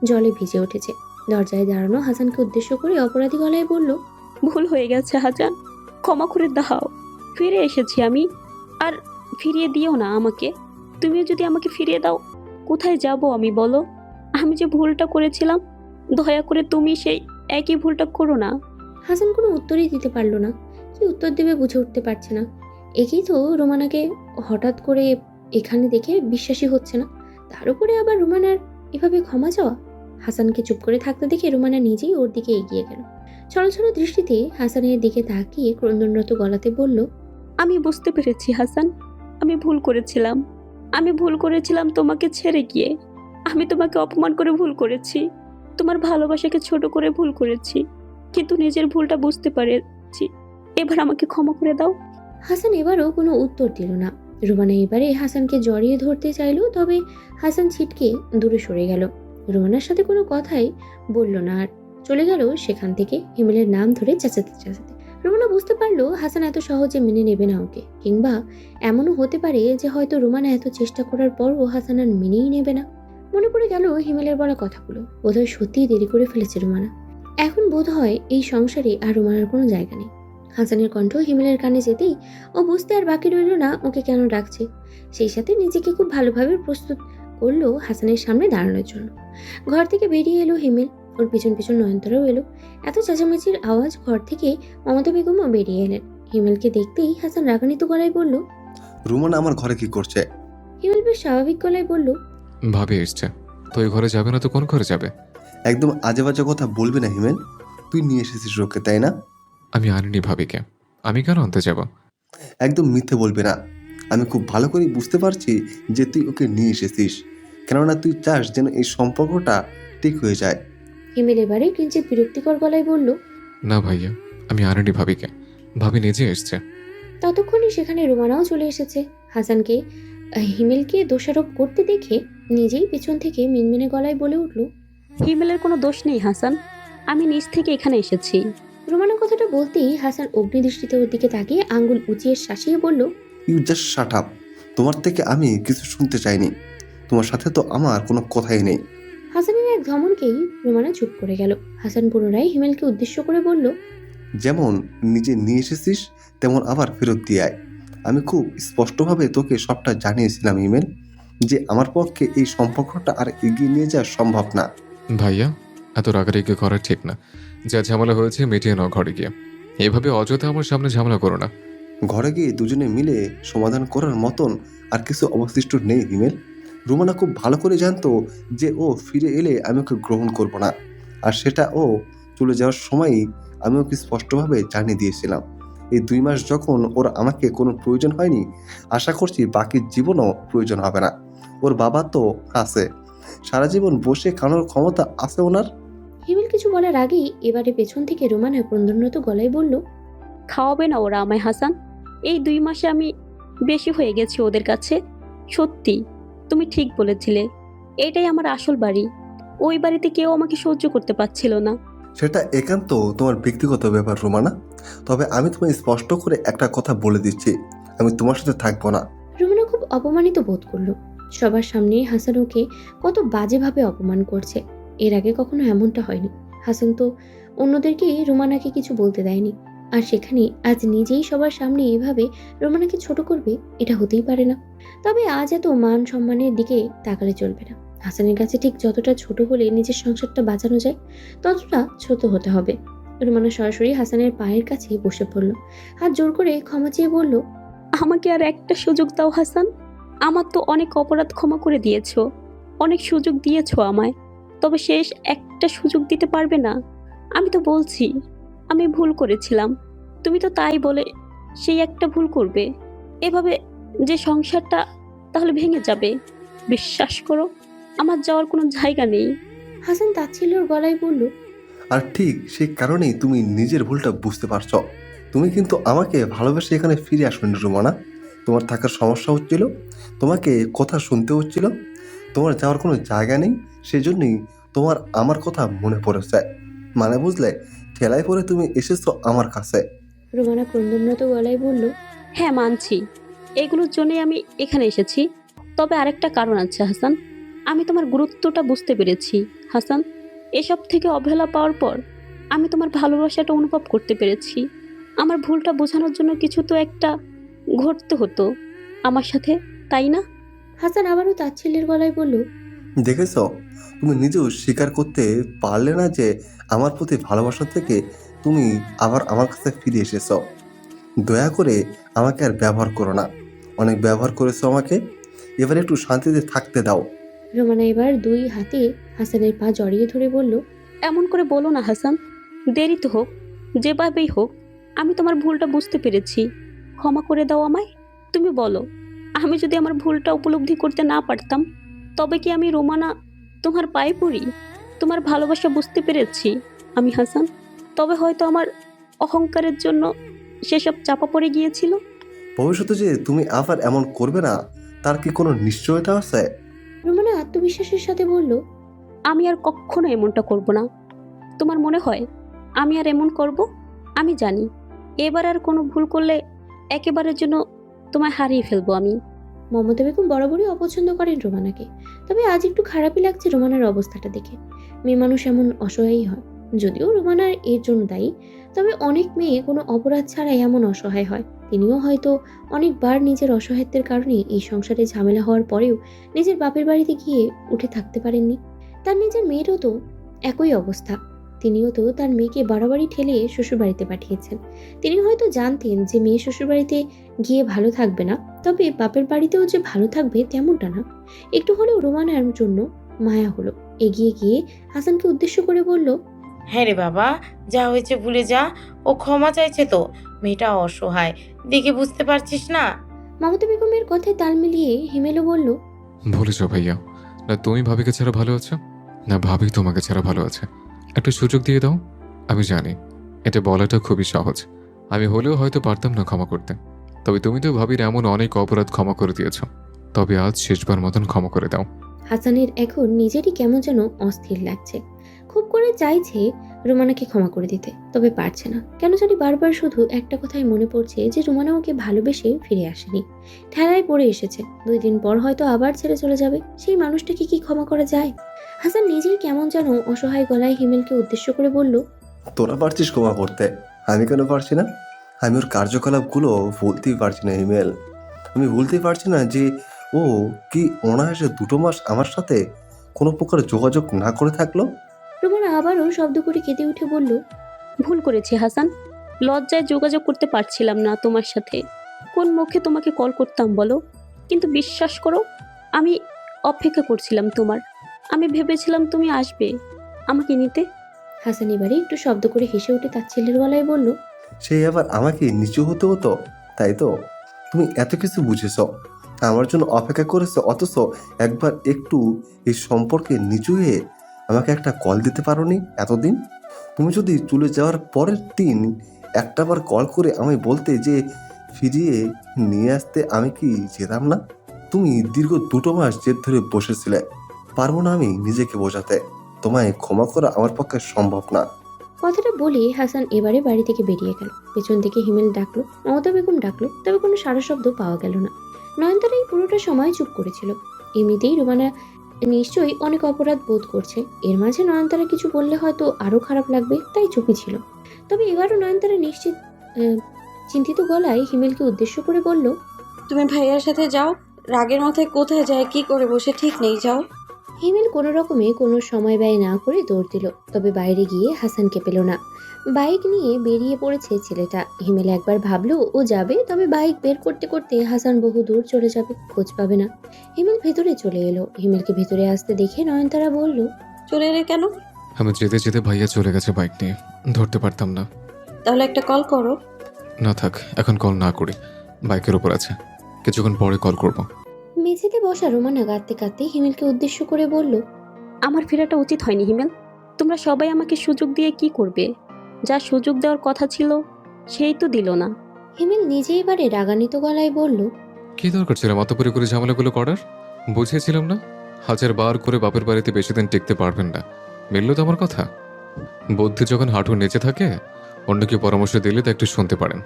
জলে ভিজে উঠেছে। দরজায় দাঁড়ানো হাসানকে উদ্দেশ্য করে অপরাধী গলায় বলল, ভুল হয়ে গেছে হাসান, ক্ষমা করে দাও। ফিরে এসেছি আমি, আর ফিরিয়ে দিও না আমাকে। তুমিও যদি আমাকে ফিরিয়ে দাও, কোথায় যাব আমি বলো? আমি যে ভুলটা করেছিলাম, দয়া করে তুমি সেই একই ভুলটা করো না। হাসান কোনো উত্তরই দিতে পারল না। কি উত্তর দেবে বুঝে উঠতে পারছে না। একেই তো রোমানাকে হঠাৎ করে এখানে দেখে বিশ্বাসই হচ্ছে না, তার উপরে আবার রোমানার এভাবে ক্ষমা চাওয়া। হাসানকে চুপ করে থাকতে দেখে রোমানা নিজেই ওর দিকে এগিয়ে গেল। ছলছল দৃষ্টিতে হাসানের দিকে তাকিয়ে ক্রন্দনরত গলাতে বলল, আমি বুঝতে পেরেছি হাসান, আমি ভুল করেছিলাম। আমি ভুল করেছিলাম তোমাকে ছেড়ে গিয়ে। আমি তোমাকে অপমান করে ভুল করেছি, তোমার ভালোবাসাকে ছোট করে ভুল করেছি, কিন্তু নিজের ভুলটা বুঝতে পেরেছি। এবার আমাকে ক্ষমা করে দাও। হাসান এবারও কোনো উত্তর দিল না। রোমানা এবারে হাসানকে জড়িয়ে ধরতে চাইল, তবে হাসান ছিটকে দূরে সরে গেল। রোমানার সাথে কোনো কথাই বলল না আর চলে গেল সেখান থেকে, হিমেলের নাম ধরে চেঁচাতে চেঁচাতে। রোমানা বুঝতে পারলো হাসান এত সহজে মেনে নেবে না ওকে, কিংবা এমনও হতে পারে যে হয়তো রোমানা এত চেষ্টা করার পরও হাসান আর মেনেই নেবে না। মনে পড়ে গেল হিমেলের বলা কথাগুলো। বোধহয় সত্যিই দেরি করে ফেলেছে রোমানা। এখন বোধহয় এই সংসারে আর রোমানার কোনো জায়গা নেই। হাসানের কণ্ঠ হিমেলের কানে যেতেই ও বুঝতে আর বাকি রইল না ওকে কেন ডাকছে। সেই সাথে নিজেকে খুব ভালোভাবে প্রস্তুত করলো হাসানের সামনে দাঁড়ানোর জন্য। ঘর থেকে বেরিয়ে এলো হিমেল, ওর পিছন পিছন নয়নতারাও এলো। এত চেঁচামেচির আওয়াজ ঘর থেকে মমতা বেগমও বেরিয়ে এলেন। হিমেলকে দেখতেই হাসান রাগান্বিত গলায় বলল, রুমানা আমার ঘরে কি করছে? হিমেল বেশ স্বাভাবিক গলায় বলল, ভাবি এসছে তো ওই ঘরে যাবে না তো কোন ঘরে যাবে? একদম আজে বাজে কথা বলবি না হিমেল। তুই নিয়ে এসেছিস ওকে, তাই না? আমি আনিনি ভাবিকে, আমি কেন আনতে যাব? একদম মিথ্যে বলবি না। আমি খুব ভালো করে বুঝতে পারছি যে তুই ওকে নিয়ে এসেছিস, কেননা তুই চাস যেন এই সম্পর্কটা ঠিক হয়ে যায়। হিমেল এবারে কিঞ্চিত বিরক্তিকর গলায় বলল, না ভাইয়া, আমি আনিনি ভাবিকে, ভাবি নিজে এসছে। ততক্ষণে সেখানে রোমানাও চলে এসেছে। হাসানকে হিমেলকে দোষারোপ করতে দেখে নিজেই পেছন থেকে মিনমিনে গলায় বলে উঠল, হিমেলের কোনো দোষ নেই হাসান, আমি নিজ থেকে এখানে এসেছি। রোমানা কথাটা বলতেই হাসান অগ্নিদৃষ্টিতে ওর দিকে তাকিয়ে আঙ্গুল উঁচিয়ে শাসিয়ে বলল, ইউ জাস্ট শাট আপ। তোমার থেকে আমি কিছু শুনতে চাইনি। তোমার সাথে তো আমার কোনো কথাই নেই। হাসানের এক ধমনকেই রোমানা চুপ করে গেল। হাসান পুনরায় হিমেলকে উদ্দেশ্য করে বলল, যেমন নিজে নিয়ে এসেছিস তেমন আবার ফেরত দিয়ে আয়। আমি খুব স্পষ্টভাবে তোকে সবটা জানিয়েছিলাম ইমেল, যে আমার পক্ষে এই সম্পর্কটা আর এগিয়ে নিয়ে যাওয়া সম্ভব না। ভাইয়া, এত রাগারাগি করা ঠিক না। যা ঝামেলা হয়েছে মিটিয়ে নাও ঘরে গিয়ে। এভাবে অযথা আমার সামনে ঝামেলা করো না। ঘরে গিয়ে দুজনে মিলে সমাধান করার মতন আর কিছু অবশিষ্ট নেই হিমেল। রুমানা খুব ভালো করে জানতো যে ও ফিরে এলে আমি ওকে গ্রহণ করব না, আর সেটা ও চলে যাওয়ার সময়ই আমি ওকে স্পষ্টভাবে জানিয়ে দিয়েছিলাম। এই 2 মাস যখন ওর আমাকে কোনো প্রয়োজন হয়নি, আশা করছি বাকি জীবনও প্রয়োজন হবে না। ওর বাবা তো আছে, সারা জীবন বসে খাওয়ানোর ক্ষমতা আছে ওনার। হিমেল কিছু বলার আগেই এবারে পেছন থেকে রোমানা ক্রন্দনরত গলায় বলল, খাওয়াবে না ওরা আমায় হাসান? এই 2 মাসে আমি বেশি হয়ে গেছি ওদের কাছে। সত্যি তুমি ঠিক বলেছিলে, এটাই আমার আসল বাড়ি। ওই বাড়িতে কেউ আমাকে সহ্য করতে পারছিল না। সেটা একান্ত তোমার ব্যক্তিগত ব্যাপার রোমানা, তবে আমি তোমায় স্পষ্ট করে একটা কথা বলে দিচ্ছি, আমি তোমার সাথে থাকবো না। রোমানা খুব অপমানিত বোধ করলো। সবার সামনে হাসান ওকে কত বাজেভাবে অপমান করছে। এর আগে কখনো এমনটা হয়নি। হাসান তো অন্যদেরকে রোমানাকে কিছু বলতে দেয়নি, আর সেখানে আজ নিজেই সবার সামনে এভাবে রোমানাকে ছোট করবে, এটা হতেই পারে না। তবে আজ এত মান সম্মানের দিকে তাকালে চলবে না। হাসানের কাছে ঠিক যতটা ছোট হলে নিজের সংসারটা বাঁচানো যায়, ততটা ছোট হতে হবে। রোমানা সরাসরি হাসানের পায়ের কাছে বসে পড়ল, হাত জোর করে ক্ষমা চেয়ে বলল, আমাকে আর একটা সুযোগ দাও হাসান। আমার তো অনেক অপরাধ ক্ষমা করে দিয়েছো, অনেক সুযোগ দিয়েছো আমায়, তবে শেষ একটা সুযোগ দিতে পারবে না? আমি তো বলছি আমি ভুল করেছিলাম, তুমি তো তাই বলে সেই একটা ভুল করবে। এভাবে যে সংসারটা তাহলে ভেঙে যাবে। বিশ্বাস করো, আমার যাওয়ার কোনো জায়গা নেই। হাসান তাচ্ছিল্যর গলায় বলল, আর ঠিক সেই কারণেই তুমি নিজের ভুলটা বুঝতে পারছো। তুমি কিন্তু আমাকে ভালোবেসে এখানে ফিরে আসোনি রুমানা। তোমার থাকার সমস্যা হচ্ছিল, তোমাকে কথা শুনতে হচ্ছিল, তোমার যাওয়ার কোনো জায়গা নেই, সেজন্যই তোমার আমার কথা মনে পড়েছে। মানে বুঝলে, ঠেলায় পড়ে তুমি এসেছো আমার কাছে। রুমানা ক্রন্দনরত গলায় বলল, হ্যাঁ মানছি, এগুলোর জন্যই আমি এখানে এসেছি। তবে আরেকটা কারণ আছে হাসান, আমি তোমার গুরুত্বটা বুঝতে পেরেছি। হাসান, এসব থেকে অবহেলা পাওয়ার পর আমি তোমার ভালোবাসাটা অনুভব করতে পেরেছি। আমার ভুলটা বোঝানোর জন্য কিছু তো একটা ঘটতে হতো আমার সাথে, তাই না? হাসান আবারও তাচ্ছিল্যের গলায় বলল, দেখেছো, তুমি নিজেও স্বীকার করতে পারলে না যে আমার প্রতি ভালোবাসা থেকে তুমি আবার আমার কাছে ফিরে এসেছো। দয়া করে আমাকে আর ব্যবহার করো না। অনেক ব্যবহার করেছো আমাকে, এবার একটু শান্তিতে থাকতে দাও। রুমানা এবার দুই হাতে হাসানের পা জড়িয়ে ধরে বলল, এমন করে বলো না হাসান, দেরি তো হোক, যেভাবেই হোক আমি তোমার ভুলটা বুঝতে পেরেছি। ক্ষমা করে দাও আমায়। তুমি বলো, আমি যদি আমার ভুলটা উপলব্ধি করতে না পারতাম, তবে কি আমি রোমানা তোমার পায়ে পড়ি? তোমার ভালোবাসা বুঝতে পেরেছি আমি হাসান, তবে হয়তো আমার অহংকারের জন্য সেসব চাপা পড়ে গিয়েছিল। ভবিষ্যতে যে তুমি আবার এমন করবে না, তার কি কোনো নিশ্চয়তা আছে? রুমানা আত্মবিশ্বাসের সাথে বলল, আমি আর কখনো এমনটা করব না। তোমার মনে হয় আমি আর এমন করব? আমি জানি এবার আর কোনো ভুল করলে একেবারের জন্য তোমায় হারিয়ে ফেলবো আমি। মমতা বেগম বরাবরই অপছন্দ করেন রোমানাকে, তবে আজ একটু খারাপই লাগছে রোমানার অবস্থাটা দেখে। মেয়ে মানুষ এমন অসহায়ই হয়। যদিও রোমানার এর জন্য দায়ী, তবে অনেক মেয়ে কোনো অপরাধ ছাড়াই এমন অসহায় হয়। তিনিও হয়তো অনেকবার নিজের অসহায়ত্বের কারণে এই সংসারে ঝামেলা হওয়ার পরেও নিজের বাপের বাড়িতে গিয়ে উঠে থাকতে পারেননি। তার নিজের মেয়েরও তো একই অবস্থা। তিনিও তো তার মেয়েকে বাড়াবাড়ি ঠেলে শ্বশুরবাড়িতে পাঠিয়েছেন। তিনি হয়তো জানতেন যে মেয়ে শ্বশুরবাড়িতে গিয়ে ভালো থাকবে না, তবে বাপের বাড়িতেও যে ভালো থাকবে তেমনটা না। একটু হলেও রোমানার জন্য মায়া হলো। এগিয়ে গিয়ে হাসানকে উদ্দেশ্য করে বলল, হ্যাঁ রে বাবা, যা হয়েছে ভুলে যা। ও ক্ষমা চাইছে তো, মেয়েটা অসহায় দেখে বুঝতে পারছিস না? মমতা বেগমের কথায় তাল মিলিয়ে হিমেলও বলল, বলেছ ভাইয়া, না তুমি ভাবিকে ছাড়া ভালো আছো, না ভাবি তোমাকে ছাড়া ভালো আছে। একটা সুযোগ দিয়ে দাও। আমি জানি এটা বলাটা খুবই সহজ, আমি হলেও হয়তো পারতাম না ক্ষমা করতে। তবে তুমি তো ভাবির এমন অনেক অপরাধ ক্ষমা করে দিয়েছ, তবে আজ শেষবার মতন ক্ষমা করে দাও। হাসানের এখন নিজেরই কেমন যেন অস্থির লাগছে। খুব করে চাইছে রোমানাকে ক্ষমা করে দিতে, তবে পারছে না। কেন জানি বারবার শুধু একটা কথাই মনে পড়ছে যে রোমানা ওকে ভালোবেসে ফিরে আসেনি, ঠেলায় পড়ে এসেছে। 2 দিন পর হয়তো আবার ছেড়ে চলে যাবে। সেই মানুষটাকে কি ক্ষমা করা যায়? হাসান নিজেই কেমন যেন অসহায় গলায় হিমেলকে উদ্দেশ্য করে বলল, তোরা পারছিস ক্ষমা করতে, আমি কেন পারছি না? আমি ওর কার্যকলাপগুলো ভুলতেই পারছি না হিমেল। আমি ভুলতেই পারছি না যে ও কি অনায়াসে 2 মাস আমার সাথে কোনো প্রকার যোগাযোগ না করে থাকলো। রোমানা আবারও শব্দ করে কেঁদে উঠে বলল, ভুল করেছি হাসান, লজ্জায় যোগাযোগ করতে পারছিলাম না তোমার সাথে। কোন মুখে তোমাকে কল করতাম বলো? কিন্তু বিশ্বাস করো, আমি অপেক্ষা করছিলাম তোমার। আমি ভেবেছিলাম তুমি আসবে আমাকে নিতে। হাসান এবারে একটু শব্দ করে হেসে উঠে তার ছেলের গলায় বলল, সেই আবার আমাকে নিচু হতে হতো, তাই তো? তুমি এত কিছু বুঝেছ, আমার জন্য অপেক্ষা করেছো, অথচ একবার একটু এই সম্পর্কে নিচু হয়ে আমাকে একটা কল দিতে পারোনি এতদিন। তুমি যদি চলে যাওয়ার পরের দিন একটাবার কল করে আমায় বলতে যে ফিরিয়ে নিয়ে আসতে, আমি কি যেতাম না? তুমি দীর্ঘ 2 মাস জেদ ধরে বসেছিলে। পারবো না আমি নিজেকে বোঝাতে। তোমায় ক্ষমা করা আমার পক্ষে সম্ভব না। কথাটা বলে হাসান এবারে বাড়ি থেকে বেরিয়ে গেল। পেছন থেকে হিমেল ডাকলো, মমতা বেগম ডাকলো, তবে কোনো সারা শব্দ পাওয়া গেল না। নয়নতারা এই পুরোটা সময় চুপ করেছিল। এমনিতেই রোমানা নিশ্চয়ই অনেক অপরাধ বোধ করছে। এর মাঝে নয়নতারা কিছু বললে হয়তো আরো খারাপ লাগবে, তাই চুপই ছিল। তবে এবারও নয়নতারা চিন্তিত গলায় হিমেলকে উদ্দেশ্য করে বলল, তুমি ভাইয়ার সাথে যাও। রাগের মাথায় কোথায় যায় কি করে বসে ঠিক নেই, যাও। হিমেল কোনো রকমে কোনো সময় ব্যয় না করে দৌড় দিল। তবে বাইরে গিয়ে হাসানকে পেল না। বাইক নিয়ে বেরিয়ে পড়েছে ছেলেটা। হিমেল একবার ভাবলো ও যাবে, তবে বাইক বের করতে করতে হাসান বহু দূর চলে যাবে, খোঁজ পাবে না। হিমেল ভেতরে চলে এলো। হিমেলকে ভেতরে আসতে দেখে নয়নতারা বলল, চলে এলে কেন? আমি যেতে যেতে ভাইয়া চলে গেছে বাইক নিয়ে, ধরতে পারতাম না। তাহলে একটা কল করো। না থাক, এখন কল না করি, বাইকের উপর আছে, কিছুক্ষণ পরে কল করব। মেঝে মেঝেতে বসা রোমানা কাঁদতে কাঁদতে হিমেলকে উদ্দেশ্য করে বলল, আমার ফেরাটা উচিত হয়নি হিমেল। তোমরা সবাই আমাকে সুযোগ দিয়ে কি করবে? যা সুযোগ দেওয়ার কথা ছিল সেই তো দিল না। হিমেল নিজে এবারে রাগান্বিত গলায় বলল, কি দরকার ছিল মাতাপুরি করে ঝামেলাগুলো করার? বুঝিয়েছিলাম না 1000 বার করে বাপের বাড়িতে বেশি দিন টিকতে পারবেন না। মিলল তো আমার কথা? বুদ্ধি যখন হাঁটুর নিচে থাকে, অন্য কেউ পরামর্শ দিলে তা একটু শুনতে পারেন।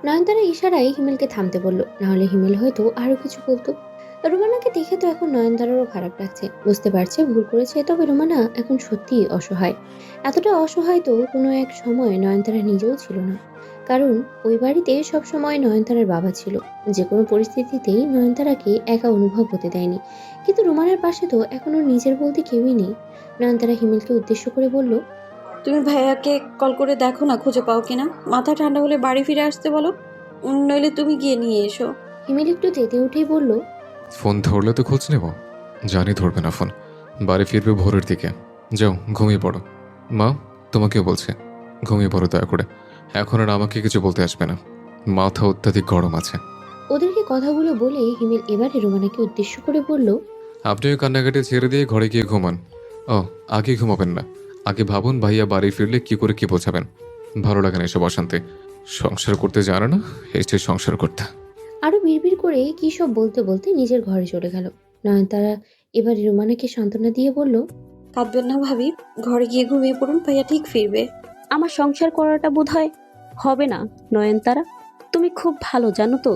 নয়নতারা ইশারায় হিমেলকে থামতে বলল, নাহলে হিমেল হয়তো আরো কিছু বলতো। রোমানাকে দেখে তো এখন নয়নতারারও খারাপ লাগছে, বুঝতে পারছে ভুল করেছে, তবে রোমানা এখন সত্যিই অসহায়। এতটা অসহায় তো কোনো এক সময় নয়নতারা নিজেও ছিল না, কারণ ওই বাড়িতে সব সময় নয়নতারার বাবা ছিল, যে কোনো পরিস্থিতিতেই নয়নতারাকে একা অনুভব হতে দেয়নি। কিন্তু রোমানার পাশে তো এখন ওর নিজের বলতে কেউই নেই। নয়নতারা হিমেলকে উদ্দেশ্য করে বলল, তুমি ভাইয়াকে কল করে দেখো না খুঁজে পাও কিনা। মাথা ঠান্ডা হলে বাড়ি ফিরে আসতে বলো, নইলে তুমি গিয়ে নিয়ে এসো। হিমেল একটু তেতে উঠেই বলল, ফোন ধরলে তো খোঁজ নেব। জানি ধরবে না ফোন। বাড়ি ফিরবে ভোরের দিকে। যাও ঘুমিয়ে পড়ো। মা তোমাকেও বলছে, ঘুমিয়ে পড়ো দয়া করে। এখন আর আমাকে কিছু বলতে আসবে না, মাথা অত্যাধিক গরম আছে। ওদেরকে কথাগুলো বলে হিমেল এবারে রোমানাকে উদ্দেশ্য করে বলল, আপনিও কান্নাকাটি ছেড়ে দিয়ে ঘরে গিয়ে ঘুমান। ও, আগে ঘুমাবেন না, আগে ভাবুন ভাইয়া বাড়ি ফিরলে কি করে কি বোঝাবেন। ভালো লাগে না এসব অশান্তি। সংসার করতে জানে না, এসে সংসার করতে। আরো বিড়বিড় করে কি সব বলতে বলতে নিজের ঘরে চলে গেল। নয়নতারা এবারে রোমানাকে সান্ত্বনা দিয়ে বলল, কাঁদবেন না ভাবি, ঘরে গিয়ে ঘুমিয়ে পড়ুন, ভাইয়া ঠিক ফিরবে। আমার সংসার করাটা বোধহয় হবে না নয়নতারা। তুমি খুব ভালো জানো তো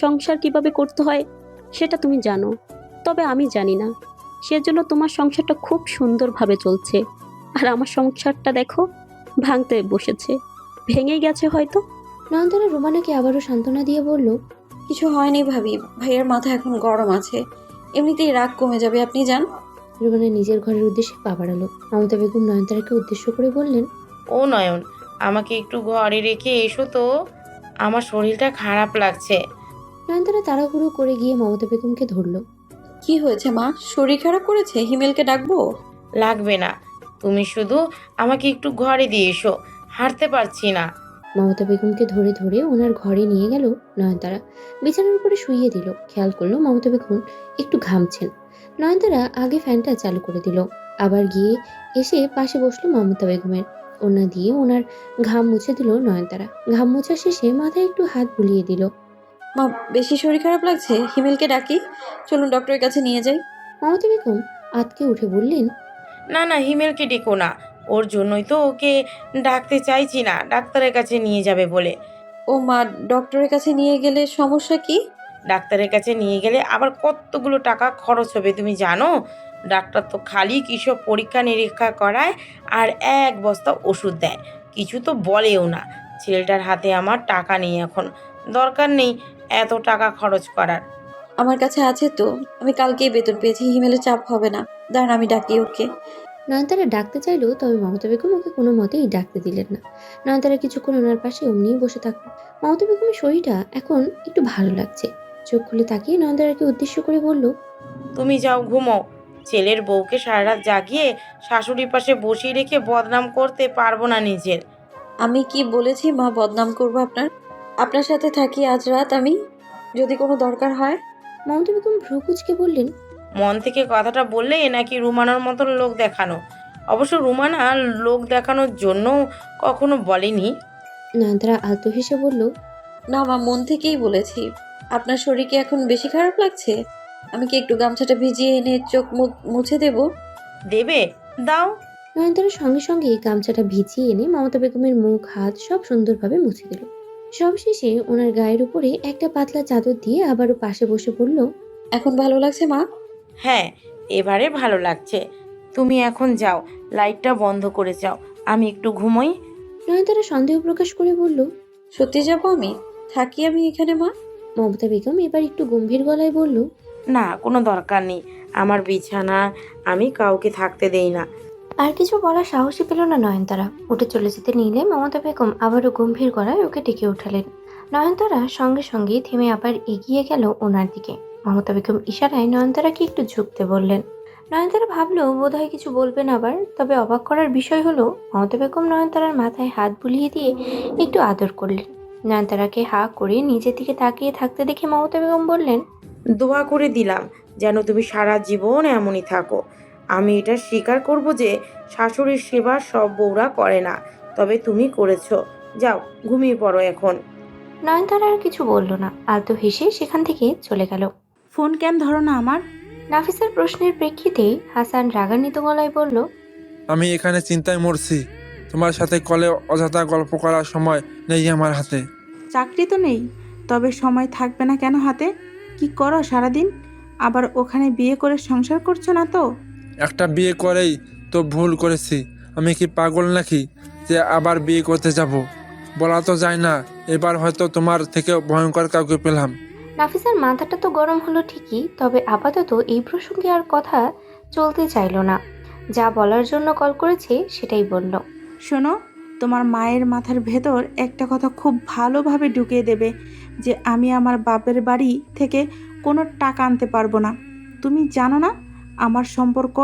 সংসার কিভাবে করতে হয়, সেটা তুমি জানো, তবে আমি জানি না। সেজন্য তোমার সংসারটা খুব সুন্দরভাবে চলছে, আর আমার সংসারটা দেখো ভাঙতে বসেছে, ভেঙে গেছে হয়তো। নয়নতারা রোমানাকে আবারও সান্ত্বনা দিয়ে বলল, কিছু হয়নি ভাবি, ভাইয়ার মাথা এখন গরম আছে, এমনিতেই রাগ কমে যাবে, আপনি যান। রোমানা নিজের ঘরের উদ্দেশ্যে পা বাড়ালো। মমতা বেগম নয়নতারাকে উদ্দেশ্য করে বললেন, ও নয়ন, আমাকে একটু ঘরে রেখে এসো তো, আমার শরীরটা খারাপ লাগছে। নয়নতারা তাড়াহুড়ো করে গিয়ে মমতা বেগমকে ধরল। কি হয়েছে মা, শরীর খারাপ করেছে? হিমেলকে ডাকবো? লাগবে না, তুমি শুধু আমাকে একটু ঘরে দিয়ে এসো, হাঁটতে পারছি না। মমতা বেগমকে ধরে ধরে ওনার ঘরে নিয়ে গেল নয়নতারা। বিছানার উপরে শুইয়ে দিল। খেয়াল করলো মমতা বেগম একটু ঘামছেন। নয়নতারা আগে ফ্যানটা চালু করে দিল, আবার গিয়ে এসে পাশে বসলো মমতা বেগমের। ওনা দিয়ে ওনার ঘাম মুছে দিল নয়নতারা। ঘাম মোছা শেষে মাথায় একটু হাত বুলিয়ে দিল। মা, বেশি শরীর খারাপ লাগছে, হিমেলকে ডাকি, চলুন ডক্টরের কাছে নিয়ে যাই। মমতা বেগম আতকে উঠে বললেন, না না, হিমেলকে ডেকো না, ওর জন্যই তো ওকে ডাকতে চাইছি না, ডাক্তারের কাছে নিয়ে যাবে বলে। ও মা, ডক্টরের কাছে নিয়ে গেলে সমস্যা কি? ডাক্তারের কাছে নিয়ে গেলে আবার কতগুলো টাকা খরচ হবে তুমি জানো? ডাক্তার তো খালি কিসব পরীক্ষা নিরীক্ষা করায় আর 1 বস্তা ওষুধ দেয়, কিছু তো বলেও না। ছেলেটার হাতে আমার টাকা নেই এখন, দরকার নেই এত টাকা খরচ করার। আমার কাছে আছে তো, আমি কালকেই বেতন পেয়েছি, হিমেলের চাপ হবে না। দাঁড়ান আমি ডাকি ওকে। নয়নতারা ডাকতে চাইলো, তবে মমতা বেগম ওকে কোনো মতেই ডাকতে দিলেন না। নয়নতারা কিছুক্ষণ ওনার পাশে অমনিই বসে থাকলো। মমতা বেগমের শরীরটা এখন একটু ভালো লাগছে। চোখ খুলে তাকিয়ে নয়নতারাকে উদ্দেশ্য করে বলল, তুমি যাও ঘুমো, ছেলের বউকে সারা রাত জাগিয়ে শাশুড়ির পাশে বসিয়ে রেখে বদনাম করতে পারবো না নিজের। আমি কি বলেছি মা বদনাম করবো আপনার? আপনার সাথে থাকি আজ রাত আমি, যদি কোনো দরকার হয়। মমতা বেগম ভ্রু কুঁচকে বললেন, মন থেকে কথাটা বললে নাকি রুমানার মতন লোক দেখানো? অবশ্য রুমানা লোক দেখানোর জন্য কখনো বলেনি। নয়নতারা আলতো হেসে বলল, না মা, মন থেকেই বলেছি। আপনার শরীর কি এখন বেশি খারাপ লাগছে? আমি কি একটু গামছাটা ভিজিয়ে এনে চোখ মুখ মুছে দেব? দেবে? দাও। নয়নতারা সঙ্গে সঙ্গে গামছাটা ভিজিয়ে এনে মমতা বেগমের মুখ হাত সব সুন্দরভাবে মুছে দিল। সবশেষে ওনার গায়ের উপরে একটা পাতলা চাদর দিয়ে আবারও পাশে বসে বলল, এখন ভালো লাগছে মা? হ্যাঁ, এবারে ভালো লাগছে। তুমি এখন যাও, লাইটটা বন্ধ করে যাও, আমি একটু ঘুমোই। নয়নতারা সন্দেহ প্রকাশ করে বলল, সত্যি যাবো আমি? থাকি আমি এখানে মা? মমতা বেগম এবার একটু গম্ভীর গলায় বলল, না, কোনো দরকার নেই, আমার বিছানা আমি কাউকে থাকতে দেই না। আর কিছু বলার সাহসই পেল না নয়নতারা। উঠে চলে যেতে নিলে মমতা বেগম আবারও গম্ভীর গলায় ওকে ডেকে উঠালেন। নয়নতারা সঙ্গে সঙ্গে থেমে আবার এগিয়ে গেল ওনার দিকে। মমতা বেগম ইশারায় নয়নতারাকে একটু ঝুঁকতে বললেন। নয়নতারা ভাবলো বোধহয় কিছু বলবেন আবার, তবে অবাক করার বিষয় হলো মমতা বেগম নয়নতারার মাথায় হাত বুলিয়ে দিয়ে একটু আদর করলেন। নয়নতারাকে হা করে নিজের দিকে তাকিয়ে থাকতে দেখে মমতা বেগম বললেন, দোয়া করে দিলাম যেন তুমি সারা জীবন এমনই থাকো। আমি এটা স্বীকার করব যে শাশুড়ির সেবা সব বউরা করে না, তবে তুমি করেছো। যাও ঘুমিয়ে পড়ো এখন। নয়নতারা আর কিছু বলল না, আলতো হেসে সেখান থেকে চলে গেল। ফোন কেন ধরো না আমার? নাফিসার প্রশ্নের প্রেক্ষিতে হাসান রাগান্বিত গলায় বলল, আমি এখানে চিন্তায় মরছি। তোমার সাথে কলে অযথা গল্প করার সময় নেই আমার হাতে। চাকরি তো নেই, তবে সময় থাকবে না কেন হাতে? কি করো সারাদিন? আবার ওখানে বিয়ে করে সংসার করছো না তো? একটা বিয়ে করেই তো ভুল করেছি। আমি কি পাগল নাকি যে আবার বিয়ে করতে যাব? বলা তো যায় না, এবার হয়তো তোমার থেকেও ভয়ঙ্কর কাউকে পেলাম। নাফিসার মাথাটা তো গরম হলো ঠিকই, তবে আপাতত এই প্রসঙ্গে আর কথা চলতে চাইল না। যা বলার জন্য কল করেছে সেটাই বলল। শোনো, তোমার মায়ের মাথার ভেতর একটা কথা খুব ভালোভাবে ঢুকিয়ে দেবে যে আমি আমার বাপের বাড়ি থেকে কোনো টাকা আনতে পারবো না। তুমি জানো না আমার সম্পর্ক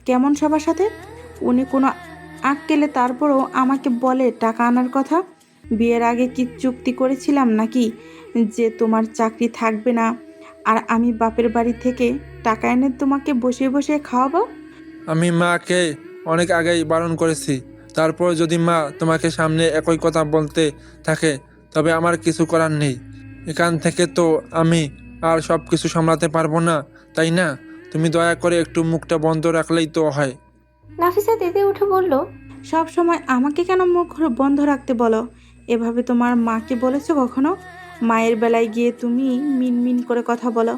কেমন সবার সাথে? উনি কোনো আক্কেলে তারপরও আমাকে বলে টাকা আনার কথা। বিয়ের আগে কি চুক্তি করেছিলাম নাকি যে তোমার চাকরি থাকবে না আর আমি বাপের বাড়ি থেকে টাকা এনে তোমাকে বসে বসে খাওয়াবো? আমি মাকে অনেক আগেই বারণ করেছি। তারপর যদি মা তোমাকে সামনে একই কথা বলতে থাকে তবে আমার কিছু করার নেই। এখান থেকে তো আমি আর সব কিছু সামলাতে পারবো না, তাই না? তুমি দয়া করে একটু মুখটা বন্ধ রাখলেই তো হয়। নাফিসা তেতে উঠে বলল, সব সময় আমাকে কেন মুখ বন্ধ রাখতে বলো? এভাবে তোমার মাকে বলেছো কখনো? মায়ের বেলায় গিয়ে তুমি মিনমিন করে কথা বলো,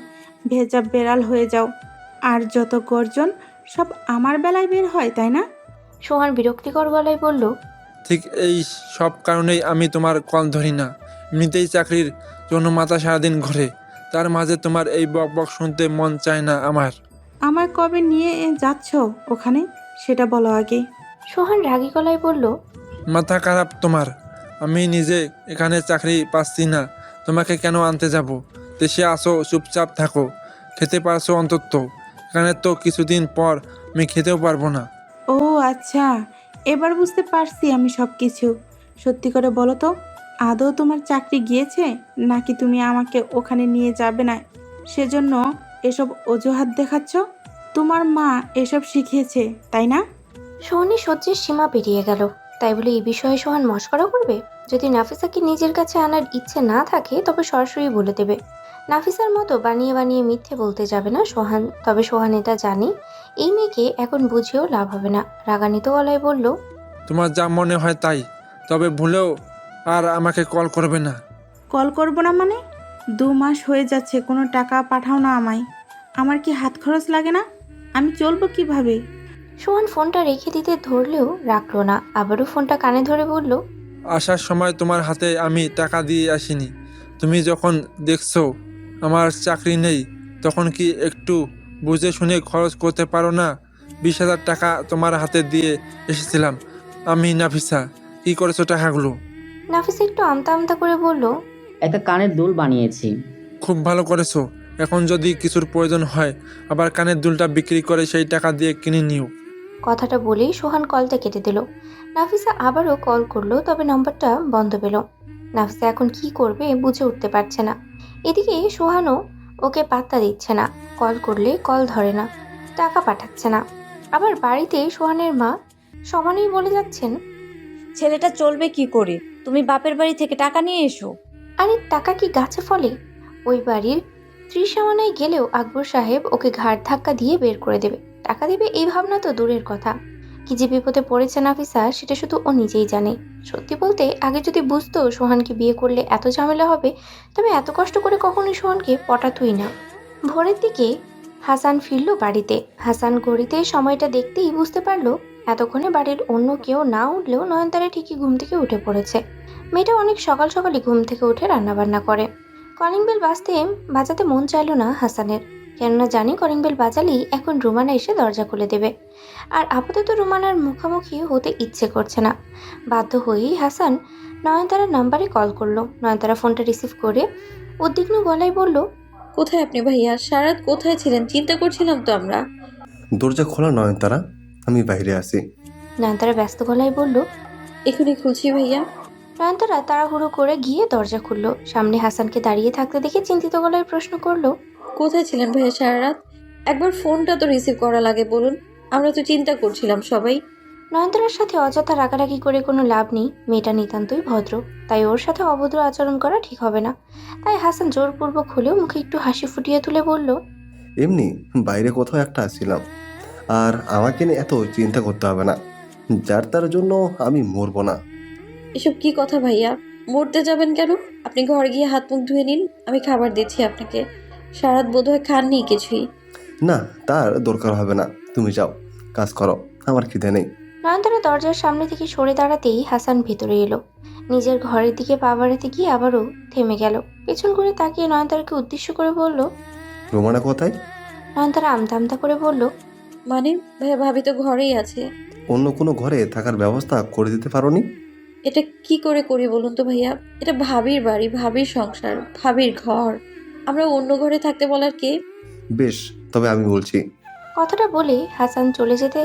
ভেজা বেড়াল হয়ে যাও, আর যত গর্জন সব আমার বেলায় বের হয়, তাই না? সোহান বিরক্তিকর গলায় বলল, ঠিক এই সব কারণেই আমি তোমার কল ধরি না। এমনিতেই চাকরির জন্য মাথা সারাদিন ঘোরে, তার মাঝে তোমার এই বক বক শুনতে মন চায় না আমার। আমার কবে নিয়ে যাচ্ছ ওখানে সেটা বলো আগে। সোহান রাগী গলায় বলল, মাথা খারাপ তোমার? আমি নিজে এখানে চাকরি পাচ্ছি না, তোমাকে কেন আনতে যাব? দেশে আসো, চুপচাপ থাকো, খেতে পারছো অন্তত। এখানে তো কিছুদিন পর আমি খেতেও পারবো না। ও আচ্ছা, এবার বুঝতে পারছি আমি সব কিছু। সত্যি করে বলো তো, আদৌ তোমার চাকরি গিয়েছে নাকি তুমি আমাকে ওখানে নিয়ে যাবে না সেজন্য এসব অজুহাত দেখাচ্ছ? তোমার মা এসব শিখিয়েছে, তাই না? সোহানের সহ্যের সীমা পেরিয়ে গেল। তাই বলে এই বিষয়ে সোহান মশকরা করবে? যদি নাফিসাকে নিজের কাছে আনার ইচ্ছে না থাকে তবে সরাসরি বলে দেবে। নাফিসার মতো বানিয়ে বানিয়ে মিথ্যে বলতে যাবে না সোহান। তবে সোহান এটা জানে এই মেয়েকে এখন বুঝিয়েও লাভ হবে না। রাগান্বিত গলায় বলল, তোমার যা মনে হয় তাই, তবে ভুলেও আর আমাকে কল করবে না। কল করবো না মানে? 2 মাস হয়ে যাচ্ছে কোনো টাকা পাঠাও না আমায়। আমার কি হাত খরচ লাগে না? আমি চলবো কিভাবে? সোহান ফোনটা রেখে দিতে ধরলেও রাখলো না, আবারও ফোনটা কানে ধরে বলল, আসার সময় তোমার হাতে আমি টাকা দিয়ে আসিনি। তুমি যখন দেখছো আমার চাকরি নেই তখন কি একটু বুঝে শুনে খরচ করতে পারো না? 20,000 টাকা তোমার হাতে দিয়ে এসেছিলাম আমি। নাফিসা, কি করেছো টাকাগুলো? নাফিসা একটু আমতা আমতা করে বলল, একটা কানের দুল বানিয়েছি। খুব ভালো করেছো। এখন যদি কিছুর প্রয়োজন হয় আবার কানের দুলটা বিক্রি করে সেই টাকা দিয়ে কিনে নিও। কথাটা বলেই সোহান কলটা কেটে দিল। নাফিসা আবারও কল করলো, তবে নম্বরটা বন্ধ পেল। নাফিসা এখন কি করবে বুঝে উঠতে পারছে না। এদিকে সোহানও ওকে পাত্তা দিচ্ছে না, কল করলে কল ধরে না, টাকা পাঠাচ্ছে না। আবার বাড়িতে সোহানের মা সমানেই বলে যাচ্ছেন, ছেলেটা চলবে কি করে? তুমি বাপের বাড়ি থেকে টাকা নিয়ে এসো। আরে টাকা কি গাছে ফলে? ওই বাড়ির ত্রিসামানায় গেলেও আকবর সাহেব ওকে ঘাড় ধাক্কা দিয়ে বের করে দেবে। টাকা দেবে এই ভাবনা তো দূরের কথা। কি যে বিপদে পড়েছে নাফিসা সেটা শুধু ও নিজেই জানে। সত্যি বলতে আগে যদি বুঝতো সোহানকে বিয়ে করলে এত ঝামেলা হবে তবে এত কষ্ট করে কখনোই সোহানকে পটাতই না। ভোরের দিকে হাসান ফিরল বাড়িতে। হাসান ঘড়িতে সময়টা দেখতেই বুঝতে পারলো এতক্ষণে বাড়ির অন্য কেউ না উঠলেও নয়নতারা ঠিকই ঘুম থেকে উঠে পড়েছে। মেয়েটা অনেক সকাল সকালই ঘুম থেকে উঠে রান্নাবান্না করে। কলিং বেল বাজাতে মন চাইল না হাসানের, কেননা জানি কলিং বেল বাজালেই এখন রুমানা এসে দরজা খুলে দেবে। আর আপাতত রুমানার মুখোমুখি হতে ইচ্ছে করছে না। বাধ্য হয়েই হাসান নয়নতারার নাম্বারে কল করলো। নয়নতারা ফোনটা রিসিভ করে উদ্বিগ্ন গলায় বলল, কোথায় আপনি ভাইয়া? সারা রাত কোথায় ছিলেন? চিন্তা করছিলাম তো আমরা। দরজা খোলা নয়নতারা, আমি বাইরে আছি। নয়নতারা ব্যস্ত গলায় বলল, এখনই খুলছি ভাইয়া। নয়নতারা তাড়াহুড়ো করে গিয়ে দরজা খুললো। সামনে হাসানকে দাঁড়িয়ে থাকতে দেখে চিন্তিত গলায় প্রশ্ন করলো, কোথায় ছিলেন ভাইয়া সারা রাত? একবার ফোনটা তো রিসিভ করা লাগে বলুন। আমরা তো চিন্তা করছিলাম সবাই। নয়নতারার সাথে অযথা রাগারাগি করে কোনো লাভ নেই। মেয়েটা নিতান্তই ভদ্র, তাই ওর সাথে অভদ্র আচরণ করা ঠিক হবে না। তাই হাসান জোরপূর্বক হলেও মুখে একটু হাসি ফুটিয়ে তুলে বলল, এমনি বাইরে কোথাও একটা ছিলাম, আর আমাকে নিয়ে এত চিন্তা করতে হবে না। যার তার জন্য আমি মরবো না। এসব কি কথা ভাইয়া? মরতে যাবেন কেন? আপনি ঘরে গিয়ে হাত মুখ ধুয়ে নিন, আমি খাবার দিচ্ছি আপনাকে। সারাত বোধহয় খাননি কিছুই। না, তার দরকার হবে না, তুমি যাও, কাজ করো, আমার খিদে নেই। নয়নতারা দরজার সামনে থেকে সরে দাঁড়াতেই হাসান ভেতরে এলো। নিজের ঘরের দিকে পা বাড়াতে গিয়ে আবারও থেমে গেল। পেছন ঘুরে তাকিয়ে নয়নতারাকে উদ্দেশ্য করে বলল, রোমানা কোথায়? নয়নতারা আমতা আমতা করে বলল, মানে ভাইয়া, ভাবি তো ঘরেই আছে। অন্য কোনো ঘরে থাকার ব্যবস্থা করে দিতে পারোনি? এটা কি করে করি বলুন তো ভাইয়া? এটা ভাবির বাড়ি, ভাবির সংসার, ভাবির ঘর। আমরা অন্য ঘরে থাকতে বলার কে? বেশ, তবে আমি বলছি। কথাটা বলে হাসান চলে যেতে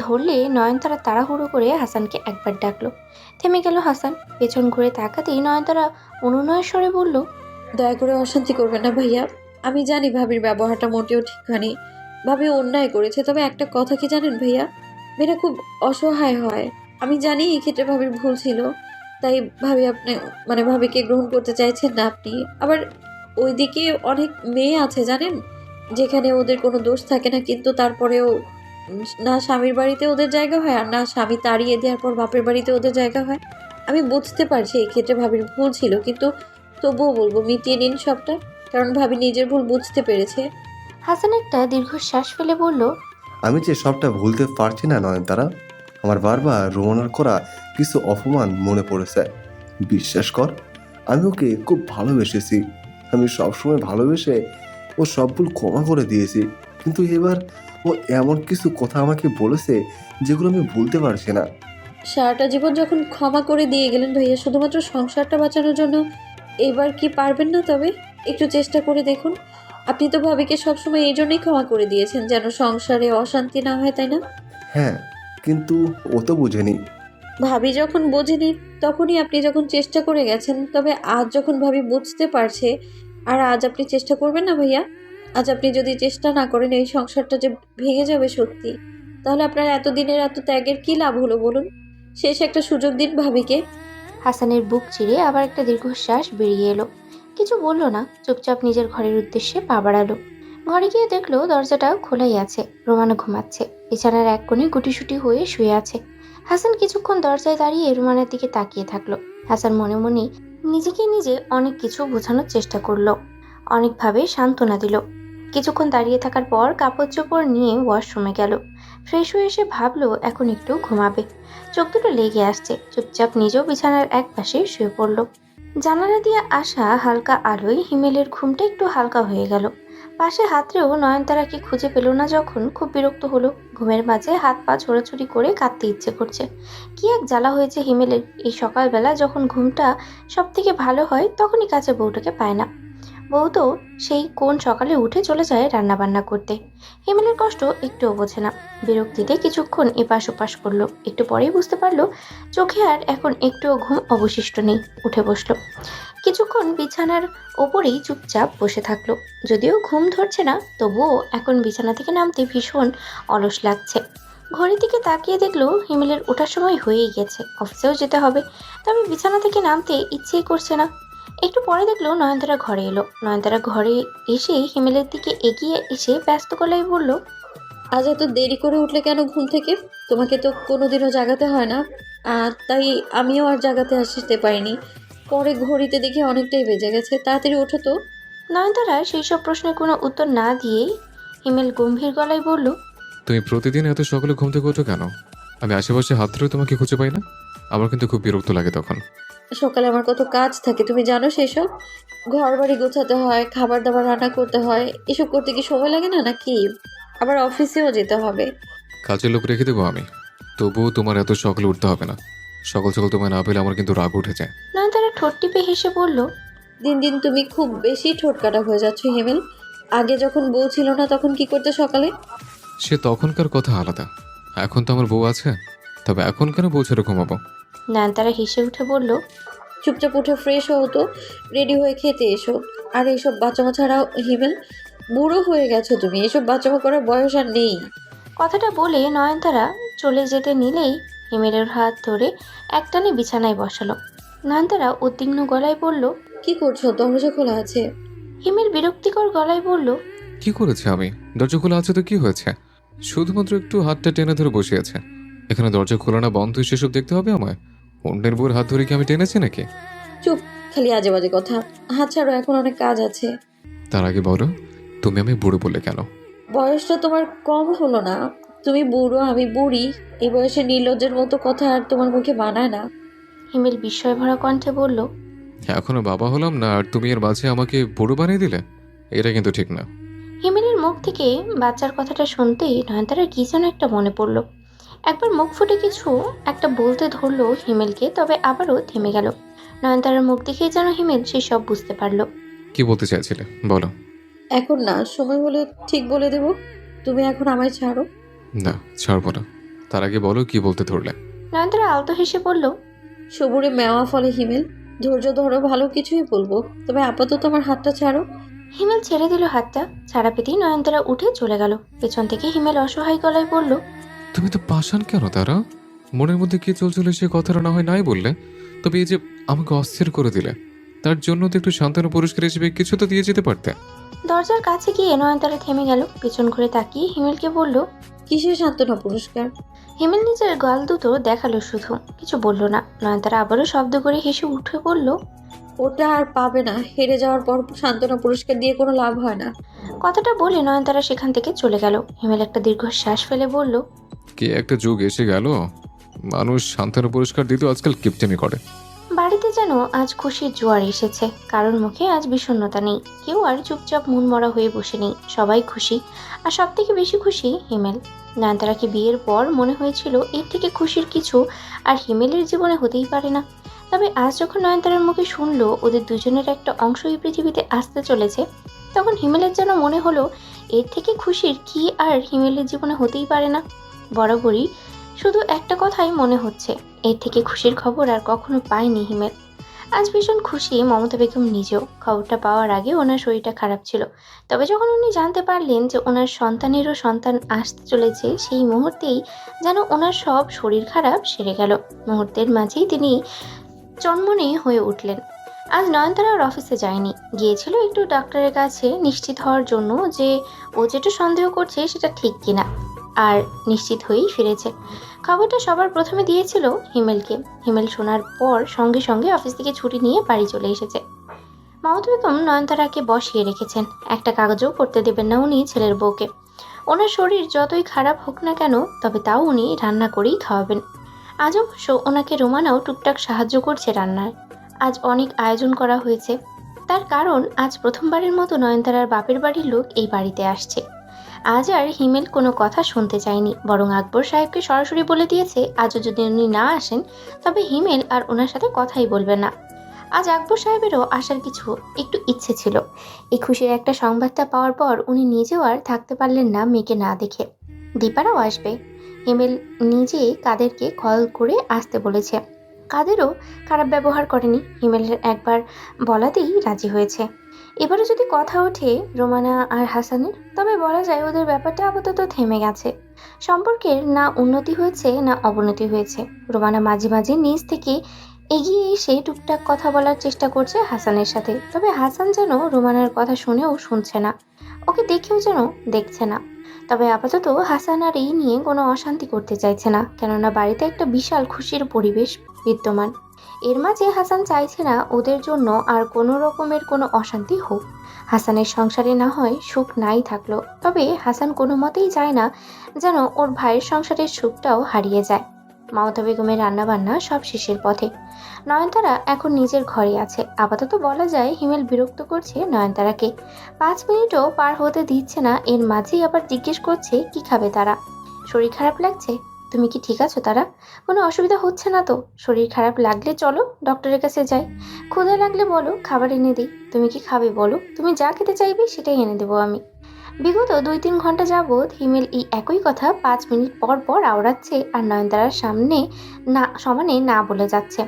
ধরলে নয়নতারা তাড়াহুড়ো করে হাসানকে একবার ডাকলো। থেমে গেল হাসান। পেছন ঘুরে তাকাতেই নয়নতারা অনুনয়ের স্বরে বলল, দয়া করে অশান্তি করবেন না ভাইয়া। আমি জানি ভাবির ব্যবহারটা মোটেও ঠিক হয়নি, ভাবি অন্যায় করেছে। তবে একটা কথা কি জানেন ভাইয়া, মেয়েরা খুব অসহায় হয়। আমি জানি এই ক্ষেত্রে ভাবির ভুল ছিল, তাই ভাবি আপনি ভাবিকে গ্রহণ করতে চাইছেন না আপনি। আবার ওইদিকে অনেক মেয়ে আছে জানেন, যেখানে ওদের কোনো দোষ থাকে না, কিন্তু তারপরেও না স্বামীর বাড়িতে ওদের জায়গা হয়, আর না স্বামী তাড়িয়ে দেওয়ার পর বাপের বাড়িতে ওদের জায়গা হয়। আমি বুঝতে পারছি এই ক্ষেত্রে ভাবির ভুল ছিল, কিন্তু তবুও বলবো মিটিয়ে নিন সবটা, কারণ ভাবি নিজের ভুল বুঝতে পেরেছে। হাসান একটা দীর্ঘশ্বাস ফেলে বলল, আমি যে সবটা ভুলতে পারছি না নয়নতারা। আমার বারবার রোমানার করা কিছু অপমান মনে পড়েছে। বিশ্বাস কর, আমি ওকে খুব ভালোবেসেছি। আমি সবসময় ভালোবেসে ও সব ভুল ক্ষমা করে দিয়েছি, কিন্তু এবার ও এমন কিছু কথা আমাকে বলেছে যেগুলো আমি ভুলতে পারছি না। সারাটা জীবন যখন ক্ষমা করে দিয়ে গেলেন ভাইয়া শুধুমাত্র সংসারটা বাঁচানোর জন্য, এবার কি পারবেন না? তবে একটু চেষ্টা করে দেখুন। আপনি তো ভাবিকে সবসময় এই জন্যই ক্ষমা করে দিয়েছেন, যেন সংসারে অশান্তি না হয়, তাই না? হ্যাঁ, কিন্তু ও তো বুঝেনি। ভাবি যখন বোঝেনি তখনই আপনি যখন চেষ্টা করে গেছেন, তবে আজ যখন ভাবি বুঝতে পারছে, আর আজ আপনি চেষ্টা করবেন না ভাইয়া? আজ আপনি যদি চেষ্টা না করেন, এই সংসারটা যে ভেঙে যাবে সত্যি, তাহলে আপনার এতদিনের এত ত্যাগের কি লাভ হলো বলুন? শেষ একটা সুযোগ দিন ভাবিকে। হাসানের বুক চিরে আবার একটা দীর্ঘশ্বাস বেরিয়ে এলো। কিছু বলল না, চুপচাপ নিজের ঘরের উদ্দেশ্যে পা বাড়ালো। ঘরে গিয়ে দেখলো দরজাটা খোলাই আছে। রোমানা ঘুমাচ্ছে, বিছানার এক কোণে গুটিসুটি হয়ে শুয়ে আছে। হাসান কিছুক্ষণ দরজায় দাঁড়িয়ে রোমানার দিকে তাকিয়ে থাকলো। হাসান মনে মনে নিজেকে নিজে অনেক কিছু বোঝানোর চেষ্টা করলো, অনেকভাবে সান্ত্বনা দিল। কিছুক্ষণ দাঁড়িয়ে থাকার পর কাপড় চোপড় নিয়ে ওয়াশরুমে গেল। ফ্রেশ হয়ে এসে ভাবলো এখন একটু ঘুমাবে। চোখ দুটো লেগে আসছে। চুপচাপ নিজেও বিছানার এক পাশে শুয়ে পড়ল। জানালা দিয়ে আসা হালকা আলোয় হিমেলের ঘুমটা একটু হালকা হয়ে গেল। পাশে হাতড়েও নয়নতারাকে খুঁজে পেল না যখন খুব বিরক্ত হলো। ঘুমের মাঝে হাত পা ছোড়াছুড়ি করে কাঁদতে ইচ্ছে করছে। কি এক জ্বালা হয়েছে হিমেলের। এই সকালবেলা যখন ঘুমটা সব থেকে ভালো হয় তখনই কাছে বউটাকে পায় না। বউ তো সেই কোন সকালে উঠে চলে যায় রান্না বান্না করতে। হিমেলের কষ্ট একটুও বোঝে না। বিরক্তিতে কিছুক্ষণ এপাশ ওপাশ করলো। একটু পরেই বুঝতে পারলো চোখে আর এখন একটুও ঘুম অবশিষ্ট নেই। উঠে বসলো। কিছুক্ষণ বিছানার ওপরেই চুপচাপ বসে থাকলো। যদিও ঘুম ধরছে না, তবুও এখন বিছানা থেকে নামতে ভীষণ অলস লাগছে। ঘড়ির দিকে তাকিয়ে দেখলো হিমেলের ওঠার সময় হয়েই গেছে। অফিসেও যেতে হবে, তবে বিছানা থেকে নামতে ইচ্ছেই করছে না। একটু পরে দেখলো নয়নতারা ঘরে এলো। নয়নতারা ঘরে এসে হিমেলের দিকে এগিয়ে এসে ব্যস্ত গলায় বলল, আজ এত দেরি করে উঠলে কেন ঘুম থেকে? তোমাকে তো কোনোদিনও জাগাতে হয় না, তাই আমিও আর জাগাতে আসতে পারিনি। পরে ঘড়িতে দেখে অনেকটাই বেজে গেছে, তাড়াতাড়ি ওঠো তো। নয়নতারা সেই সব প্রশ্নের কোনো উত্তর না দিয়েই হিমেল গম্ভীর গলায় বলল, তুমি প্রতিদিন এত সকালে ঘুম থেকে ওঠো কেন? আমি আশেপাশে হাত ধরেও তোমাকে খুঁজে পাই না। আমার কিন্তু খুব বিরক্ত লাগে তখন। সকালে আমার কত কাজ থাকে তুমি জানো সেসব? ঘর বাড়ি গোছাতে হয়, খাবার দাবার রান্না করতে হয়, এসব করতে কি সময় লাগে না নাকি? আবার অফিসেও যেতে হবে। কাজের লোক রেখে দেবো আমি, তবুও তোমার এত সকালে উঠতে হবে না। সকাল সকাল তোমায় না পেলে আমার কিন্তু রাগ উঠে যায়। নয়নতারা ঠোঁট টিপে হেসে বলল, দিন দিন তুমি খুব বেশি ঠোঁট কাটা হয়ে যাচ্ছ হিমেল। আগে যখন বউ ছিল না তখন কি করতে সকালে? সে তখনকার কথা আলাদা, এখন তো আমার বউ আছে। তবে এখন কেন বউ ছেড়ে ঘুমাবো? নয়নতারা হেসে উঠে বলল, চুপচাপ উঠে ফ্রেশ হও তো, রেডি হয়ে খেতে এসো। আর এইসব বাচ্চামা ছাড়াও হিমেল, বুড়ো হয়ে গেছো তুমি, এসব বাচ্চামো করার বয়স আর নেই। কথাটা বলে নয়নতারা চলে যেতে নিলেই হিমেলের হাত ধরে একটানে বিছানায় বসালো। নয়নতারা উদ্বিগ্ন গলায় বলল, কি করছো? দরজা খোলা আছে। হিমেল বিরক্তিকর গলায় বলল, কি করেছে আমি? দরজা খোলা আছে তো কি হয়েছে? শুধুমাত্র একটু হাতটা টেনে ধরে বসে আছে। এখানে দরজা খোলা না বন্ধ সেসব দেখতে হবে আমায়? অন্যের বউর হাত ধরে কি আমি টেনেছি নাকি? চুপ, খালি আজে বাজে কথা। হাত ছাড়ো, এখন অনেক কাজ আছে। তার আগে বলো, তুমি আমি বুড়ো বলে কেন? বয়সটা তোমার কম হলো না? তুমি বুড়ো, আমি বুড়ি। এই বয়সে নির্লজ্জের মতো কথা আর তোমার মুখে বানায় না। হিমেল বিস্ময় ভরা কণ্ঠে বলল, এখনো বাবা হলাম না আর তুমি এর মাঝে আমাকে বুড়ো বানিয়ে দিলে? এটা কিন্তু ঠিক না। হিমেলের মুখ থেকে বাচ্চার কথাটা শুনতেই নয়নতারার কি যেন একটা মনে পড়ল। একবার মুখ ফুটে কিছু একটা বলতে ধরলো হিমেলকে, তবে আবারও থেমে গেল। নয়নতারার মুখ দেখেই যেন হিমেল সে সব বুঝতে পারল। কি বলতে চাইছিলে বলো। এখন না, সময় হলে ঠিক বলে দেব। তুমি এখন আমায় ছাড়ো। না, ছাড়বো না। তার আগে বলো কি বলতে ধরলে। নয়নতারা আলতো হেসে বলল, সবুরে মেওয়া ফলে হিমেল। ধৈর্য ধরো, ভালো কিছুই বলবো। তবে আপাতত আমার হাতটা ছাড়ো। হিমেল ছেড়ে দিল হাতটা। ছাড়া পেতেই নয়নতারা উঠে চলে গেল। পেছন থেকে হিমেল অসহায় গলায় বলল, তুমি তো পাষাণ কেন তারা? মনের মধ্যে কি চলছিল সে কথাটা না হয় নাই বললে, তবে এই যে আমাকে অস্থির করে দিলে, তার জন্য তো একটু সান্ত্বনা পুরস্কার হিসেবে কিছু তো দিয়ে যেতে পারতে। দরজার কাছে গিয়ে নয়নতারা থেমে গেল। পেছন ঘুরে তাকিয়ে হিমেলকে বলল, কিসের সান্ত্বনা পুরস্কার? হিমেল নিজের গাল দুটো দেখালো, শুধু কিছু বলল না। নয়নতারা আবারও শব্দ করে হেসে উঠে বলল, ওটা আর পাবে না। হেরে যাওয়ার পর সান্ত্বনা পুরস্কার দিয়ে কোনো লাভ হয় না। কথাটা বলে নয়নতারা সেখান থেকে চলে গেল। হিমেল একটা দীর্ঘশ্বাস ফেলে বলল, কি একটা যুগ এসে গেল, মানুষ সান্ত্বনা পুরস্কার দিতেও আজকাল কিপটেমি করে। বাড়িতে যেন আজ খুশির জোয়ার এসেছে। কারোর মুখে আজ বিষণ্ণতা নেই। কেউ আর চুপচাপ মন মরা হয়ে বসে নেই। সবাই খুশি। আর সব থেকে বেশি খুশি হিমেল। নয়নতারাকে বিয়ের পর মনে হয়েছিল এর থেকে খুশির কিছু আর হিমেলের জীবনে হতেই পারে না। তবে আজ যখন নয়নতারার মুখে শুনলো ওদের দুজনের একটা অংশ এই পৃথিবীতে আসতে চলেছে, তখন হিমেলের যেন মনে হলো এর থেকে খুশির কি আর হিমেলের জীবনে হতেই পারে না। বরাবরই শুধু একটা কথাই মনে হচ্ছে, এর থেকে খুশির খবর আর কখনো পায়নি হিমেল। আজ ভীষণ খুশি মমতা বেগম নিজেও। খবরটা পাওয়ার আগে ওনার শরীরটা খারাপ ছিল। তবে যখন উনি জানতে পারলেন যে ওনার সন্তানেরও সন্তান আসতে চলেছে, সেই মুহূর্তেই যেন ওনার সব শরীর খারাপ সেরে গেল। মুহূর্তের মাঝেই তিনি চনমনে হয়ে উঠলেন। আজ নয়নতারা আর অফিসে যায়নি। গিয়েছিল একটু ডাক্তারের কাছে নিশ্চিত হওয়ার জন্য যে ও যেটা সন্দেহ করছে সেটা ঠিক কিনা। আর নিশ্চিত হয়েই ফিরেছে। খবরটা সবার প্রথমে দিয়েছিল হিমেলকে। হিমেল শোনার পর সঙ্গে সঙ্গে অফিস থেকে ছুটি নিয়ে বাড়ি চলে এসেছে। মমতা বেগম নয়নতারাকে বসিয়ে রেখেছেন। একটা কাগজও করতে দেবেন না উনি ছেলের বউকে। ওনার শরীর যতই খারাপ হোক না কেন, তবে তাও উনি রান্না করেই খাওয়াবেন। আজ অবশ্য ওনাকে রোমানাও টুকটাক সাহায্য করছে রান্নায়। আজ অনেক আয়োজন করা হয়েছে। তার কারণ আজ প্রথমবারের মতো নয়নতারার বাপের বাড়ির লোক এই বাড়িতে আসছে। আজ আর হিমেল কোনো কথা শুনতে চায়নি, বরং আকবর সাহেবকে সরাসরি বলে দিয়েছে আজও যদি উনি না আসেন তবে হিমেল আর ওনার সাথে কথাই বলবে না। আজ আকবর সাহেবেরও আসার কিছু একটু ইচ্ছে ছিল। এই খুশির একটা সংবাদটা পাওয়ার পর উনি নিজেও আর থাকতে পারলেন না মেয়েকে না দেখে। দীপারাও আসবে। হিমেল নিজে কাদেরকে কল করে আসতে বলেছে। কাদেরও খারাপ ব্যবহার করেনি। হিমেলের একবার বলাতেই রাজি হয়েছে। এবারে যদি কথা ওঠে রোমানা আর হাসানের, তবে বলা যায় ওদের ব্যাপারটা আপাতত থেমে গেছে। সম্পর্কের না উন্নতি হয়েছে না অবনতি হয়েছে। রোমানা মাঝে মাঝে নিজ থেকে এগিয়ে এসে টুকটাক কথা বলার চেষ্টা করছে হাসানের সাথে, তবে হাসান যেন রোমানার কথা শুনেও শুনছে না, ওকে দেখেও যেন দেখছে না। তবে আপাতত হাসান আর এই নিয়ে কোনো অশান্তি করতে চাইছে না, কেননা বাড়িতে একটা বিশাল খুশির পরিবেশ বিদ্যমান। এর মাঝে হাসান চাইছে না ওদের জন্য আর কোনো রকমের কোনো অশান্তি হোক। হাসানের সংসারে না হয় সুখ নাই থাকলো, তবে হাসান কোনো মতেই চায় না যেন ওর ভাইয়ের সংসারের সুখটাও হারিয়ে যায়। মমতা বেগমের রান্নাবান্না সব শেষের পথে। নয়নতারা এখন নিজের ঘরে আছে। আপাতত বলা যায় হিমেল বিরক্ত করছে নয়নতারাকে। 5 মিনিটও পার হতে দিচ্ছে না। এর মাঝেই আবার জিজ্ঞেস করছে কি খাবে তারা। শরীর খারাপ লাগছে? তুমি কি ঠিক আছো তারা? কোনো অসুবিধা হচ্ছে না তো? শরীর খারাপ লাগলে চলো ডক্টরের কাছে যাই। ক্ষুধা লাগলে বলো খাবার এনে দিই। তুমি কি খাবে বলো, তুমি যা খেতে চাইবে সেটাই এনে দেবো আমি। বিগত 2-3 ঘন্টা যাবৎ হিমেল এই একই কথা 5 মিনিট পর পর আওড়াচ্ছে আর নয়নতারার সামনে না সমানে না বলে যাচ্ছে।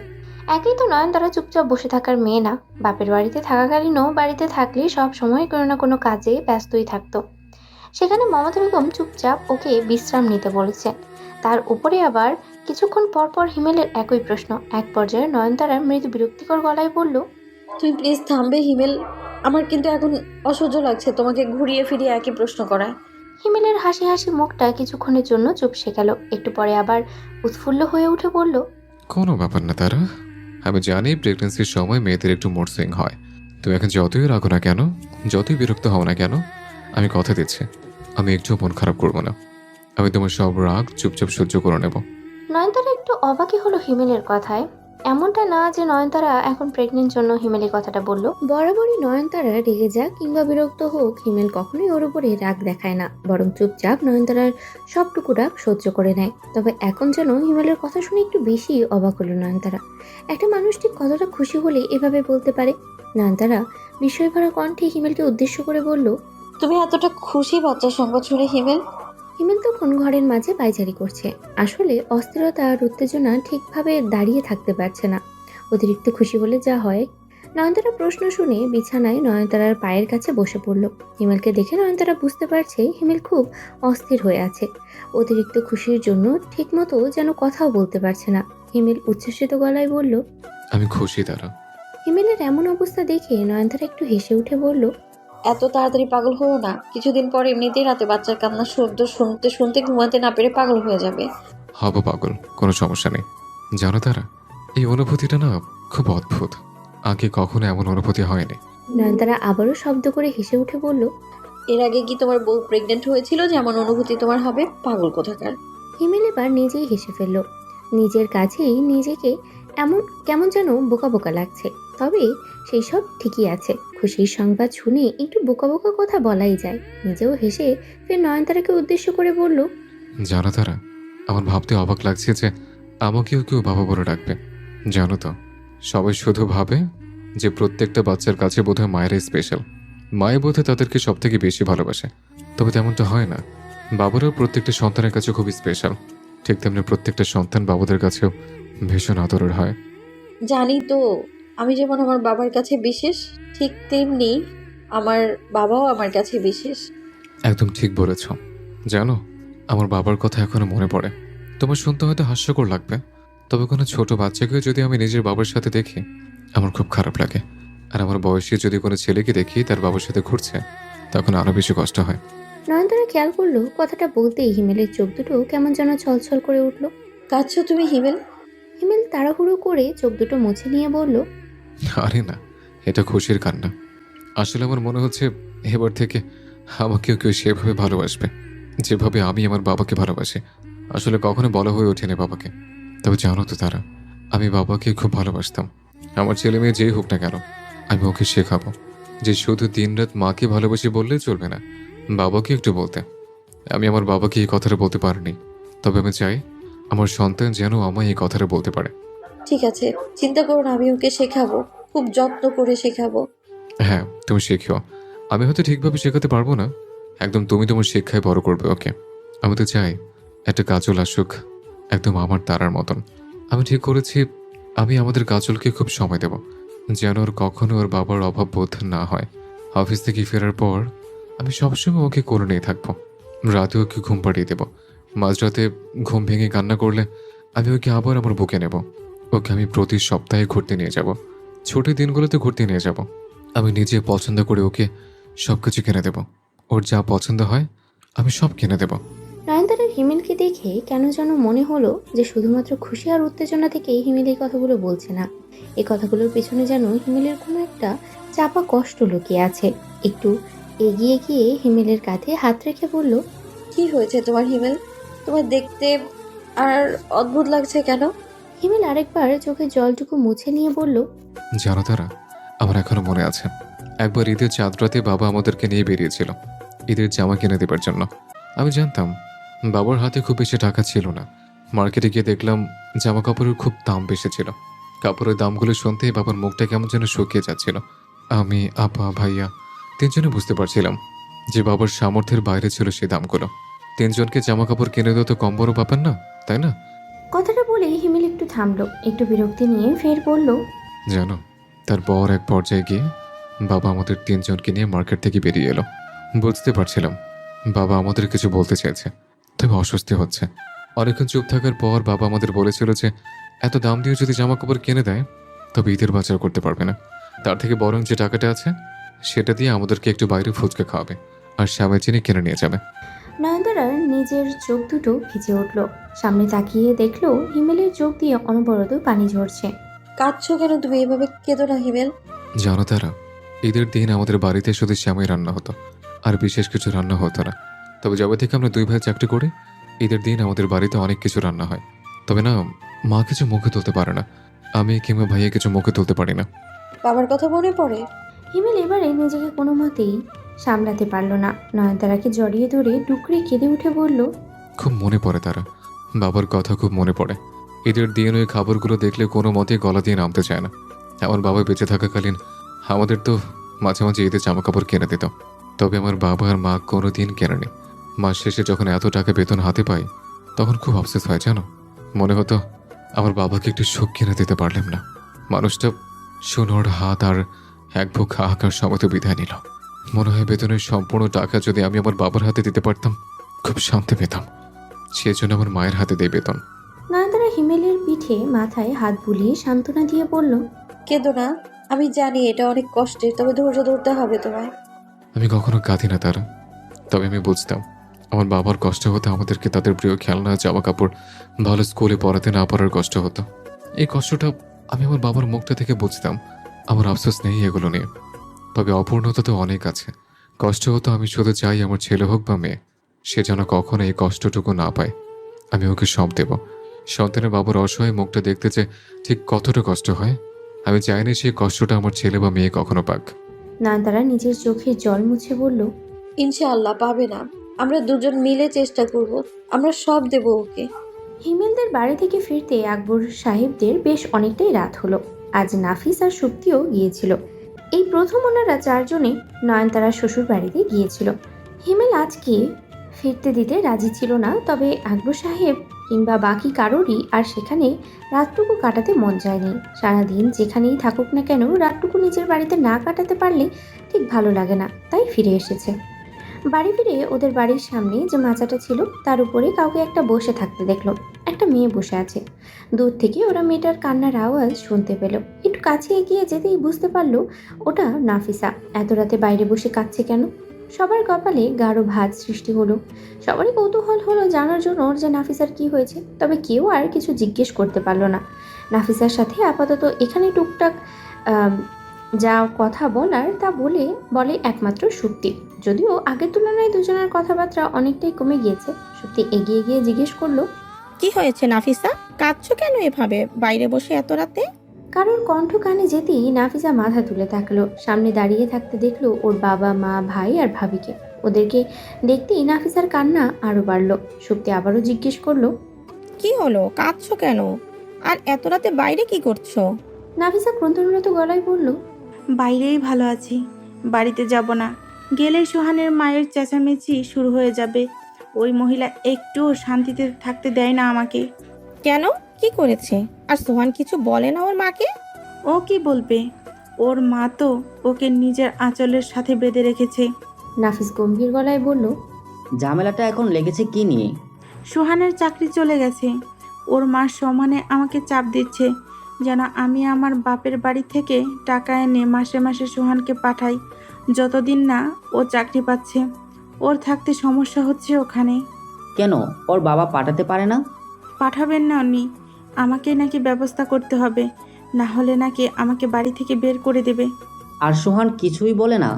একই তো নয়নতারা চুপচাপ বসে থাকার মেয়ে না, বাপের বাড়িতে থাকাকালীনও বাড়িতে থাকলে সব সময় কোনো না কোনো কাজে ব্যস্তই থাকতো। সেখানে মমতা বেগম চুপচাপ ওকে বিশ্রাম নিতে বলেছেন, তার উপরে আবার কিছুক্ষণ পর পর হিমেলের একই প্রশ্ন। এক পর্যায়ে নয়নতারা মৃদু বিরক্তিকর গলায় বলল, তুমি প্লিজ থামবে হিমেল, আমার কিন্তু এখন অসহ্য লাগছে তোমাকে ঘুরিয়ে ফিরিয়ে একই প্রশ্ন করা। হিমেলের হাসি হাসি মুখটা কিছুক্ষণের জন্য চুপ শেখালো, একটু পরে আবার উৎফুল্ল হয়ে উঠে বলল, কোনো ব্যাপার না তারা। আমি জানি প্রেগনেন্সির সময় মেয়েদের একটু মুড সুইং হয়। তুমি এখন যতই রাখো না কেন, যতই বিরক্ত হও না কেন, আমি কথা দিচ্ছি আমি একটু মন খারাপ করবো না। আমি তোমার সব রাগ চুপচাপ সহ্য করে নেব। নয়নতারা একটু অবাকই হলো হিমেলের কথায়। এমনটা না যে নয়নতারা এখন প্রেগনেন্ট জন্য হিমেলের কথাটা বলল। বরাবরই নয়নতারা রেগে যাক কিংবা বিরক্ত হোক, হিমেল কখনোই ওর উপরে রাগ দেখায় না, বরং চুপচাপ নয়নতারার সবটুকু রাগ সহ্য করে নেয়। তবে এখন যেন হিমেলের কথা শুনে একটু বেশি অবাক হলো নয়নতারা। একটা মানুষ ঠিক কতটা খুশি হলে এভাবে বলতে পারে। নয়নতারা বিস্ময় ভরা কণ্ঠে হিমেলকে উদ্দেশ্য করে বলল, তুমি এতটা খুশি বাচ্চার সংবাদ শুনে হিমেল? হিমেল তখন ঘরের মাঝে পায়চারি করছে। আসলে অস্থিরতা আর উত্তেজনা ঠিকভাবে দাঁড়িয়ে থাকতে পারছে না। অতিরিক্ত খুশি হলে যা হয়। নয়নতারা প্রশ্ন শুনে বিছানায় নয়নতারার পায়ের কাছে বসে পড়ল। হিমেলকে দেখে নয়নতারা বুঝতে পারছে হিমেল খুব অস্থির হয়ে আছে। অতিরিক্ত খুশির জন্য ঠিকমতো যেন কথাও বলতে পারছে না। হিমেল উচ্ছ্বসিত গলায় বলল, আমি খুশি তারা। হিমেলের এমন অবস্থা দেখে নয়নতারা একটু হেসে উঠে বলল, এত তাড়াতাড়ি পাগল হও না, কিছুদিন পর এমনিতেই রাতে বাচ্চার কান্নার শব্দ শুনতে শুনতে ঘুমাতে না পেরে পাগল হয়ে যাবে। হব পাগল, কোনো সমস্যা নেই। জানো তারা, এই অনুভূতিটা না খুব অদ্ভুত। আগে কখনো এমন অনুভূতি হয়নি। নয়নতারা আবারও শব্দ করে হেসে উঠে বলল, এর আগে কি তোমার বউ প্রেগনেন্ট হয়েছিল যেমন অনুভূতি তোমার হবে? পাগল কোথাকার। হিমেল এবার নিজেই হেসে ফেলল। নিজের কাছেই নিজেকে এমন কেমন যেন বোকা বোকা লাগছে। তবে সেই সব ঠিকই আছে। খুশির সংবাদ শুনে একটু বোকা বোকা কথা বলাই যায়। নিজেও হেসে ফের নয়নতারাকে উদ্দেশ্য করে বলল, জানো তারা, আমার ভাবতে অবাক লাগছে যে আমাকেও কেউ বাবা বলে ডাকবে। জানো তো, সবাই শুধু ভাবে যে প্রত্যেকটা বাচ্চার কাছে বোধহয় মায়েরাই স্পেশাল, মায়ে বোধহয় তাদেরকে সব থেকে বেশি ভালোবাসে। তবে তেমনটা হয় না। বাবারাও প্রত্যেকটা সন্তানের কাছে খুবই স্পেশাল। ঠিক তেমনি প্রত্যেকটা সন্তান বাবাদের কাছেও ভীষণ আদরের হয়। জানি তো, আমি যেমন আমার বাবার কাছে বিশেষ, ঠিক তেমনি আমার বাবাও আমার কাছে বিশেষ। একদম ঠিক বলেছ। জানো, আমার বাবার কথা এখনো মনে পড়ে। তোমার শুনতে হয়তো হাস্যকর লাগবে, তবে কোনো ছোট বাচ্চাকে যদি আমি নিজের বাবার সাথে দেখি, আমার খুব খারাপ লাগে। আর আমার বয়সী যদি কোনো ছেলেকে দেখি তার বাবার সাথে ঘুরছে, তখন আরো বেশি কষ্ট হয়। নয়নতারা খেয়াল করলো কথাটা বলতেই হিমেলের চোখ দুটো কেমন যেন ছলছল করে উঠল। কাঁদছো তুমি হিমেল? হিমেল তাড়াহুড়ো করে চোখ দুটো মুছে নিয়ে বলল, আরে না, এটা খুশির কান্না। আসলে আমার মনে হচ্ছে এবার থেকে আমাকেও কেউ সেভাবে ভালোবাসবে যেভাবে আমি আমার বাবাকে ভালোবাসি। আসলে কখনো বলা হয়ে ওঠেনি বাবাকে। তবে জানো তো তারা, আমি বাবাকে খুব ভালোবাসতাম। আমার ছেলে মেয়ে যেই হোক না কেন, আমি ওকে শেখাবো যে শুধু দিনরাত মাকে ভালোবাসি বললেই চলবে না, বাবাকে একটু বলতে। আমি আমার বাবাকে এই কথাটা বলতে পারিনি, তবে আমি চাই আমার সন্তান যেন আমায় এই কথাটা বলতে পারে। ঠিক আছে, চিন্তা করো না, আমি ওকে শেখাবো, খুব যত্ন করে শেখাবো। হ্যাঁ, তুমি শেখিও। আমি হয়তো ঠিকভাবে শেখাতে পারবো না, একদম তুমি তোমার শিক্ষায় বড় করবে ওকে। আমি তো চাই একটা কাজল আসুক একদম আমার তারার মতন। আমি ঠিক করেছি আমি আমাদের কাজলকে খুব সময় দেব, যেন ওর কখনো ওর বাবার অভাব বোধ না হয়। অফিস থেকে ফেরার পর আমি সবসময় ওকে করে নিয়ে থাকবো। রাতে ওকে ঘুম পাড়িয়ে দেবো। মাঝরাতে ঘুম ভেঙে কান্না করলে আমি ওকে আবার আমার বুকে নেব। ওকে আমি প্রতি সপ্তাহে ঘুরতে নিয়ে যাব, ছুটির দিনগুলোতে ঘুরতে নিয়ে যাব। আমি নিজে পছন্দ করে ওকে সব কিছু কিনে দেব। ওর যা পছন্দ হয় আমি সব কিনে দেব। নয়নতারার হিমেলকে দেখে কেন যেন মনে হলো যে শুধুমাত্র খুশি আর উত্তেজনা থেকেই হিমেল এই কথাগুলো বলছে না। এই কথাগুলোর পেছনে যেন হিমেলের কোনো একটা চাপা কষ্ট লুকিয়ে আছে। একটু এগিয়ে গিয়ে হিমেলের কাঁধে হাত রেখে বলল, কি হয়েছে তোমার হিমেল? তোমার দেখতে আর অদ্ভুত লাগছে কেন? হিমেল আরেকবার চোখের জলটুকু মুছে নিয়ে বলল, জানো তারা, আমার এখনো মনে আছে একবার ঈদের চাঁদ রাতে বাবা আমাদেরকে নিয়ে বেরিয়েছিল ঈদের জামা কিনে দেবার জন্য। আমি জানতাম বাবার হাতে খুব বেশি টাকা ছিল না। মার্কেটে গিয়ে দেখলাম জামা কাপড়ের খুব দাম বেশি ছিল। কাপড়ের দামগুলো শুনতেই বাবার মুখটা কেমন যেন শুকিয়ে যাচ্ছিল। আমি, আপা, ভাইয়া তিনজনে বুঝতে পারছিলাম যে বাবার সামর্থ্যের বাইরে ছিল সেই দামগুলো। তিনজনকে জামা কাপড় কিনে দেওয়া তো কম বড় ব্যাপার না, তাই না? কথাটা বলে হিমেল একটু থামলো, একটু বিরক্তি নিয়ে ফের বলল, জানো, তারপর এক পর্যায়ে গিয়ে বাবা আমাদের তিনজনকে নিয়ে মার্কেট থেকে বেরিয়ে এলো। বুঝতে পারছিলাম বাবা আমাদের কিছু বলতে চাইছে, তবে অস্বস্তি হচ্ছে। অনেকক্ষণ চুপ থাকার পর বাবা আমাদের বলেছিল যে এত দাম দিয়ে যদি জামা কাপড় কিনে দেয় তবে ঈদের বাজার করতে পারবে না, তার থেকে বরং যে টাকাটা আছে সেটা দিয়ে আমাদেরকে একটু বাইরে ফুচকা খাওয়াবে আর শ্যামের চিনি কিনে নিয়ে যাবে। নয়নতারার নিজের চোখ দুটো ভিজে উঠল। সামনে তাকিয়ে দেখলো হিমেলের চোখ দিয়ে অনবরত পানি ঝরছে। কাঁদছো কেন তুমি এভাবে? কেঁদো না হিমেল। জানো তারা, ঈদের দিন আমাদের বাড়িতে শুধু শ্যামাই রান্না হতো, আর বিশেষ কিছু রান্না হতো না। তবে যবে থেকে আমরা দুই ভাই চাকরি করি, ঈদের দিন আমাদের বাড়িতে অনেক কিছু রান্না হয়। তবে না, মা কিছু মুখে তুলতে পারে না, আমি কিংবা ভাইয়া কিছু মুখে তুলতে পারি না। বাবার কথা মনে পড়ে? হিমেল এবারে নিজেকে কোনো মতেই সামলাতে পারল না। নয়নতারাকে জড়িয়ে ধরে টুকরে কেঁদে উঠে বলল, খুব মনে পড়ে তারা, বাবার কথা খুব মনে পড়ে। ঈদের দিন ওই খাবারগুলো দেখলে কোনো মতে গলা দিয়ে নামতে চায় না। আমার বাবা বেঁচে থাকাকালীন আমাদের তো মাঝে মাঝে ঈদের জামা কাপড় কিনে দিত, তবে আমার বাবা আর মা কোনো দিন কেনেনি। মাস শেষে যখন এত টাকা বেতন হাতে পাই তখন খুব আফসোস হয় জানো। মনে হতো আমার বাবাকে একটু সুখ কিনে দিতে পারলাম না। মানুষটা সুনর হাত আর এক বুক হাহাকার সময় তো বিদায় নিল। মনে হয় বেতনের সম্পূর্ণ টাকা যদি আমি আমার বাবার হাতে দিতে পারতাম খুব শান্তি পেতাম। সেজন্য আমার মায়ের হাতে দেয় বেতন। নয়নতারা হিমেলের পিঠে মাথায় হাত বুলিয়ে সান্ত্বনা দিয়ে বলল, কেঁদো না, আমি জানি এটা অনেক কষ্টের, তবে ধৈর্য ধরতে হবে তোমায়। আমি কখনো কাঁদি না তারা, তবে আমি বুঝতাম আমার বাবার কষ্ট হতো আমাদেরকে তাদের প্রিয় খেলনা জামা কাপড় ভালো স্কুলে পড়াতে না পারার কষ্ট হতো। এই কষ্টটা আমি আমার বাবার মুখটা থেকে বুঝতাম। আমার আফসোস নেই এগুলো নিয়ে, তবে অপূর্ণতা তো অনেক আছে। কষ্ট হতো আমি শুধু চাই আমার ছেলে হোক বা মেয়ে, সে যেন কখনো এই কষ্টটুকু না পায়। আমি ওকে সব দেব। সন্তানের বাবার অসহায় মুখটা দেখতে যে ঠিক কতটা কষ্ট হয়, আমি চাইনি সেই কষ্টটা আমার ছেলে বা মেয়ে কখনো পাক। নয়নতারা নিজের চোখে জল মুছে বলল, ইনশাআল্লাহ পাবে না, আমরা দুজন মিলে চেষ্টা করব, আমরা সব দেব ওকে। হিমেলদের বাড়ি থেকে ফিরতে আকবর সাহেবদের বেশ অনেকটাই রাত হলো। আজ নাফিস আর শক্তিও গিয়েছিল। এই প্রথম ওনারা চারজনে নয়নতারার শ্বশুর বাড়িতে গিয়েছিল। হিমেল আজকে ফিরতে দিতে রাজি ছিল না, তবে আকবর সাহেব কিংবা বাকি কারোরই আর সেখানে রাতটুকু কাটাতে মন চায়নি। সারাদিন যেখানেই থাকুক না কেন, রাতটুকু নিজের বাড়িতে না কাটাতে পারলে ঠিক ভালো লাগে না, তাই ফিরে এসেছে। বাড়ি ফিরে ওদের বাড়ির সামনে যে মাচাটা ছিল তার উপরে কাউকে একটা বসে থাকতে দেখলো। একটা মেয়ে বসে আছে। দূর থেকে ওরা মেয়েটার কান্নার আওয়াজ শুনতে পেল। একটু কাছে এগিয়ে যেতেই বুঝতে পারলো ওটা নাফিসা। এত রাতে বাইরে বসে কাঁদছে কেন? সবার কপালে গাঢ় ভাঁজ সৃষ্টি হলো। সবারই কৌতূহল হলো জানার জন্য যে নাফিসার কি হয়েছে, তবে কেউ আর কিছু জিজ্ঞেস করতে পারলো না। নাফিসার সাথে আপাতত এখানে টুকটাক যা কথা বলার তা বলে একমাত্র শক্তি। যদিও আগের তুলনায় দুজনের কথাবার্তা অনেকটাই কমে গিয়েছে। শক্তি এগিয়ে গিয়ে জিজ্ঞেস করলো, কি হয়েছে নাফিসা? কাঁদছো কেন এভাবে বাইরে বসে এত রাতে? কারোর কণ্ঠ কানে যেতেই নাফিসা মাথা তুলে তাকলো। সামনে দাঁড়িয়ে থাকতে দেখলো ওর বাবা, মা, ভাই আর ভাবিকে। ওদেরকে দেখতেই নাফিসার কান্না আরো বাড়লো। শক্তি আবারও জিজ্ঞেস করলো, কি হলো, কাঁদছো কেন? আর এত রাতে বাইরে কি করছো? নাফিসা ক্রন্দনরত গলায় বলল, বাইরেই ভালো আছি, বাড়িতে যাব না। গেলে সোহানের মায়ের চেঁচামেচি শুরু হয়ে যাবে। ওই মহিলা একটুও শান্তিতে থাকতে দেয় না আমাকে। কেন, কি করেছে? আর সোহান কিছু বলে না ওর মাকে? ও কি বলবে? ওর মা তো ওকে নিজের আঁচলের সাথে বেঁধে রেখেছে। নাফিস গম্ভীর গলায় বলল, ঝামেলাটা এখন লেগেছে কি নিয়ে? সোহানের চাকরি চলে গেছে। ওর মা সমানে আমাকে চাপ দিচ্ছে যেন আমি আমার বাপের বাড়ি থেকে টাকা এনে মাসে মাসে সোহানকে পাঠাই, যতদিন না ও চাকরি পাচ্ছে। ওর থাকতে সমস্যা হচ্ছে ওখানে। কেন, ওর বাবা পাঠাতে পারে না? পাঠাবেন না উনি, আমাকে নাকি ব্যবস্থা করতে হবে, না হলে নাকি আমাকে বাড়ি থেকে বের করে দেবে। আর সোহান কিছুই বলে না?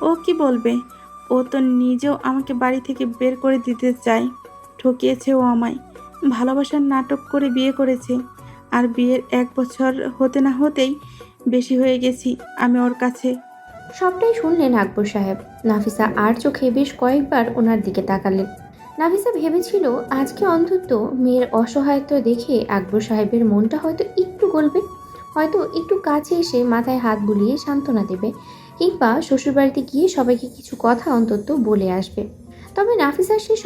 ও কি বলবে? ও তো নিজেও আমাকে বাড়ি থেকে বের করে দিতে চায়। ঠকিয়েছে ও আমায়। ভালোবাসার নাটক করে বিয়ে করেছে, আর বিয়ের 1 বছর হতে না হতেই বেশি হয়ে গেছি আমি ওর কাছে। সবটাই শুনলেন আকবর সাহেব। নাফিসা আর চোখে বেশ কয়েকবার ওনার দিকে তাকালেন। নাফিসা ভেবেছিল আজকে অন্তত মেয়ের অসহায়ত্ব দেখে আকবর সাহেবের মনটা হয়তো একটু গলবে, হয়তো একটু কাছে এসে মাথায় হাত বুলিয়ে সান্ত্বনা দেবে, কিংবা শ্বশুরবাড়িতে গিয়ে সবাইকে কিছু কথা অন্তত বলে আসবে। তবে নাফিসার সেই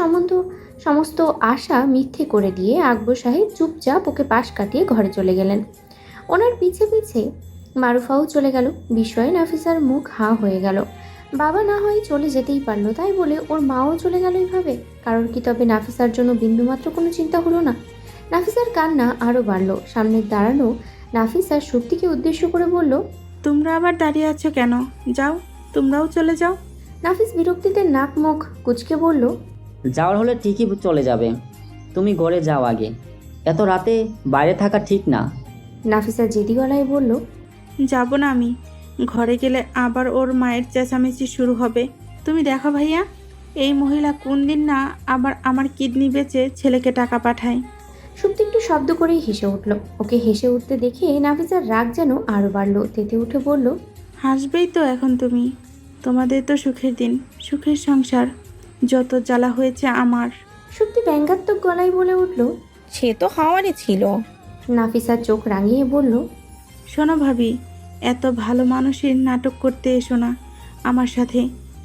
সমস্ত আশা মিথ্যে করে দিয়ে আকবর সাহেব চুপচাপ ওকে পাশ কাটিয়ে ঘরে চলে গেলেন। ওনার পিছে পিছে মারুফাও চলে গেল। বিস্ময়ে নাফিসার মুখ হাঁ হয়ে গেল। বাবা না হয় চলে যেতেই পারলো, তাই বলে ওর মাও চলে গেল এইভাবে। কারোর কি তবে নাফিসার জন্য বিন্দুমাত্র কোনো চিন্তা হলো না? নাফিসার কান্না আরও বাড়ল। সামনে দাঁড়ানো নাফিসার শক্তিকে উদ্দেশ্য করে বলল, তোমরা আবার দাঁড়িয়ে আছো কেন? যাও, তোমরাও চলে যাও। নাফিস বিরক্তিতে নাক মুখ কুচকে বলল, যাওয়ার হলে ঠিকই চলে যাবে। তুমি ঘরে যাও আগে। এত রাতে বাইরে থাকা ঠিক না। নাফিসা জেদি গলায় বলল, যাব না আমি। ঘরে গেলে আবার ওর মায়ের চেঁচামেচি শুরু হবে। তুমি দেখো ভাইয়া, এই মহিলা কোন দিন না আবার আমার কিডনি বেচে ছেলেকে টাকা পাঠায়। সুপ্তি একটু শব্দ করেই হেসে উঠল। ওকে হেসে উঠতে দেখে নাফিসার রাগ যেন আরও বাড়ল। তেতে উঠে বলল, হাসবেই তো এখন তুমি। তোমাদের তো সুখের দিন, সুখের সংসার। যত জ্বালা হয়েছে আমার। সুপ্তি ব্যঙ্গাত্মক গলায় বলে উঠল। সে তো হওয়ারই ছিল। নাফিসা চোখ রাঙিয়ে বলল, শোনো ভাবি, এত ভালো মানুষের নাটক করতে এসো না আমার সাথে।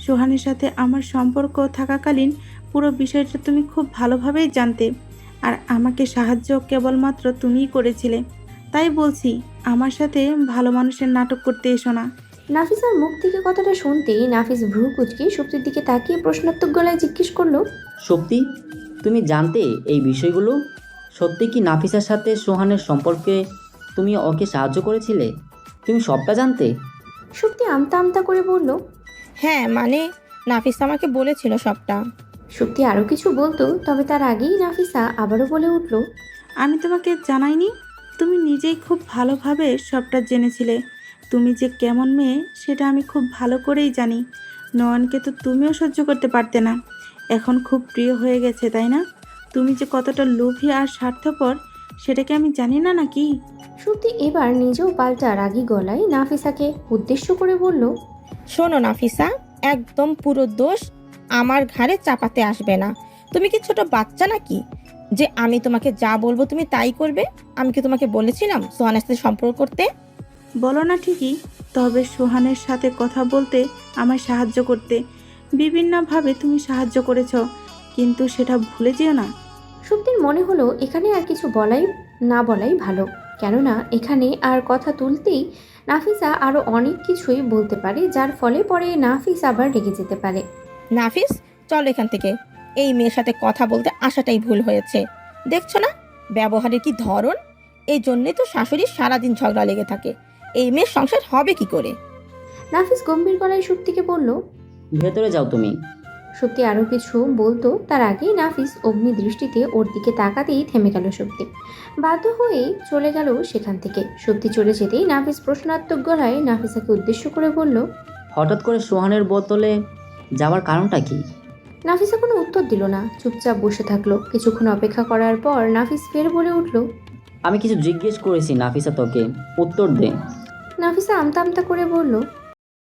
সোহানের সাথে আমার সম্পর্ক থাকাকালীন পুরো বিষয়টা তুমি খুব ভালোভাবেই জানতে, আর আমাকে সাহায্য কেবলমাত্র তুমিই করেছিলে। তাই বলছি, আমার সাথে ভালো মানুষের নাটক করতে এসো না। নাফিসার মুখ থেকে কথাটা শুনতেই নাফিস ভ্রু কুচকে সুপ্তির দিকে তাকিয়ে প্রশ্নাত্মক গলায় জিজ্ঞেস করলো, শক্তি, তুমি জানতে এই বিষয়গুলো? সত্যি কি নাফিসার সাথে সোহানের সম্পর্কে তুমি ওকে সাহায্য করেছিলে? তুমি সবটা জানতে? সুপ্তি আমতা আমতা করে বলল। হ্যাঁ, মানে নাফিস আমাকে বলেছিল সবটা। সুপ্তি আরও কিছু বলতো, তবে তার আগেই নাফিসা আবারও বলে উঠল, আমি তোমাকে জানাইনি? তুমি নিজেই খুব ভালোভাবে সবটা জেনেছিলে। তুমি যে কেমন মেয়ে সেটা আমি খুব ভালো করেই জানি। নয়নকে তো তুমিও সহ্য করতে পারতে না, এখন খুব প্রিয় হয়ে গেছে, তাই না? তুমি যে কতটা লোভী আর স্বার্থপর সেটাকে আমি জানি না নাকি? সুপ্তি এবার নিজেও পাল্টা রাগী গলায় নাফিসাকে উদ্দেশ্য করে বলল, শোনো নাফিসা, একদম পুরো দোষ আমার ঘাড়ে চাপাতে আসবে না। তুমি কি ছোট বাচ্চা নাকি যে আমি তোমাকে যা বলবো তুমি তাই করবে? আমি কি তোমাকে বলেছিলাম সোহানের সাথে সম্পর্ক করতে? বলো না ঠিকই, তবে সোহানের সাথে কথা বলতে আমায় সাহায্য করতে বিভিন্নভাবে তুমি সাহায্য করেছো, কিন্তু সেটা ভুলে যেও না। সুপ্তির মনে হলো এখানে আর কিছু না বলাই ভালো, কেননা এখানে আর কথা তুলতেই নাফিসা আরও অনেক কিছুই বলতে পারে, যার ফলে পরে নাফিস আবার রেগে যেতে পারে। নাফিস, চলো এখান থেকে। এই মেয়ের সাথে কথা বলতে আসাটাই ভুল হয়েছে। দেখছো না ব্যবহারের কি ধরন? এই জন্যই তো শাশুড়ির সারাদিন ঝগড়া লেগে থাকে। এই মেয়ের সংসার হবে কি করে? নাফিস গম্ভীর গলায় সুপ্তিকে বলল। ভেতরে যাও তুমি। সুপ্তি আরও কিছু বলতো, তার আগেই নাফিস অগ্নি দৃষ্টিতে ওর দিকে তাকাতেই থেমে গেল সুপ্তি। বাধ্য হয়েই চলে গেল সেখান থেকে। সুপ্তি চলে যেতেই নাফিস প্রশ্নাত্মক গলায় নাফিসাকে উদ্দেশ্য করে বলল, হঠাৎ করে সোহানের বদলে যাওয়ার কারণটা কি? নাফিসা কোনো উত্তর দিল না, চুপচাপ বসে থাকলো। কিছুক্ষণ অপেক্ষা করার পর নাফিস ফের বলে উঠল, আমি কিছু জিজ্ঞেস করেছি নাফিসা, তোকে উত্তর দে। নাফিসা আমতা আমতা করে বলল,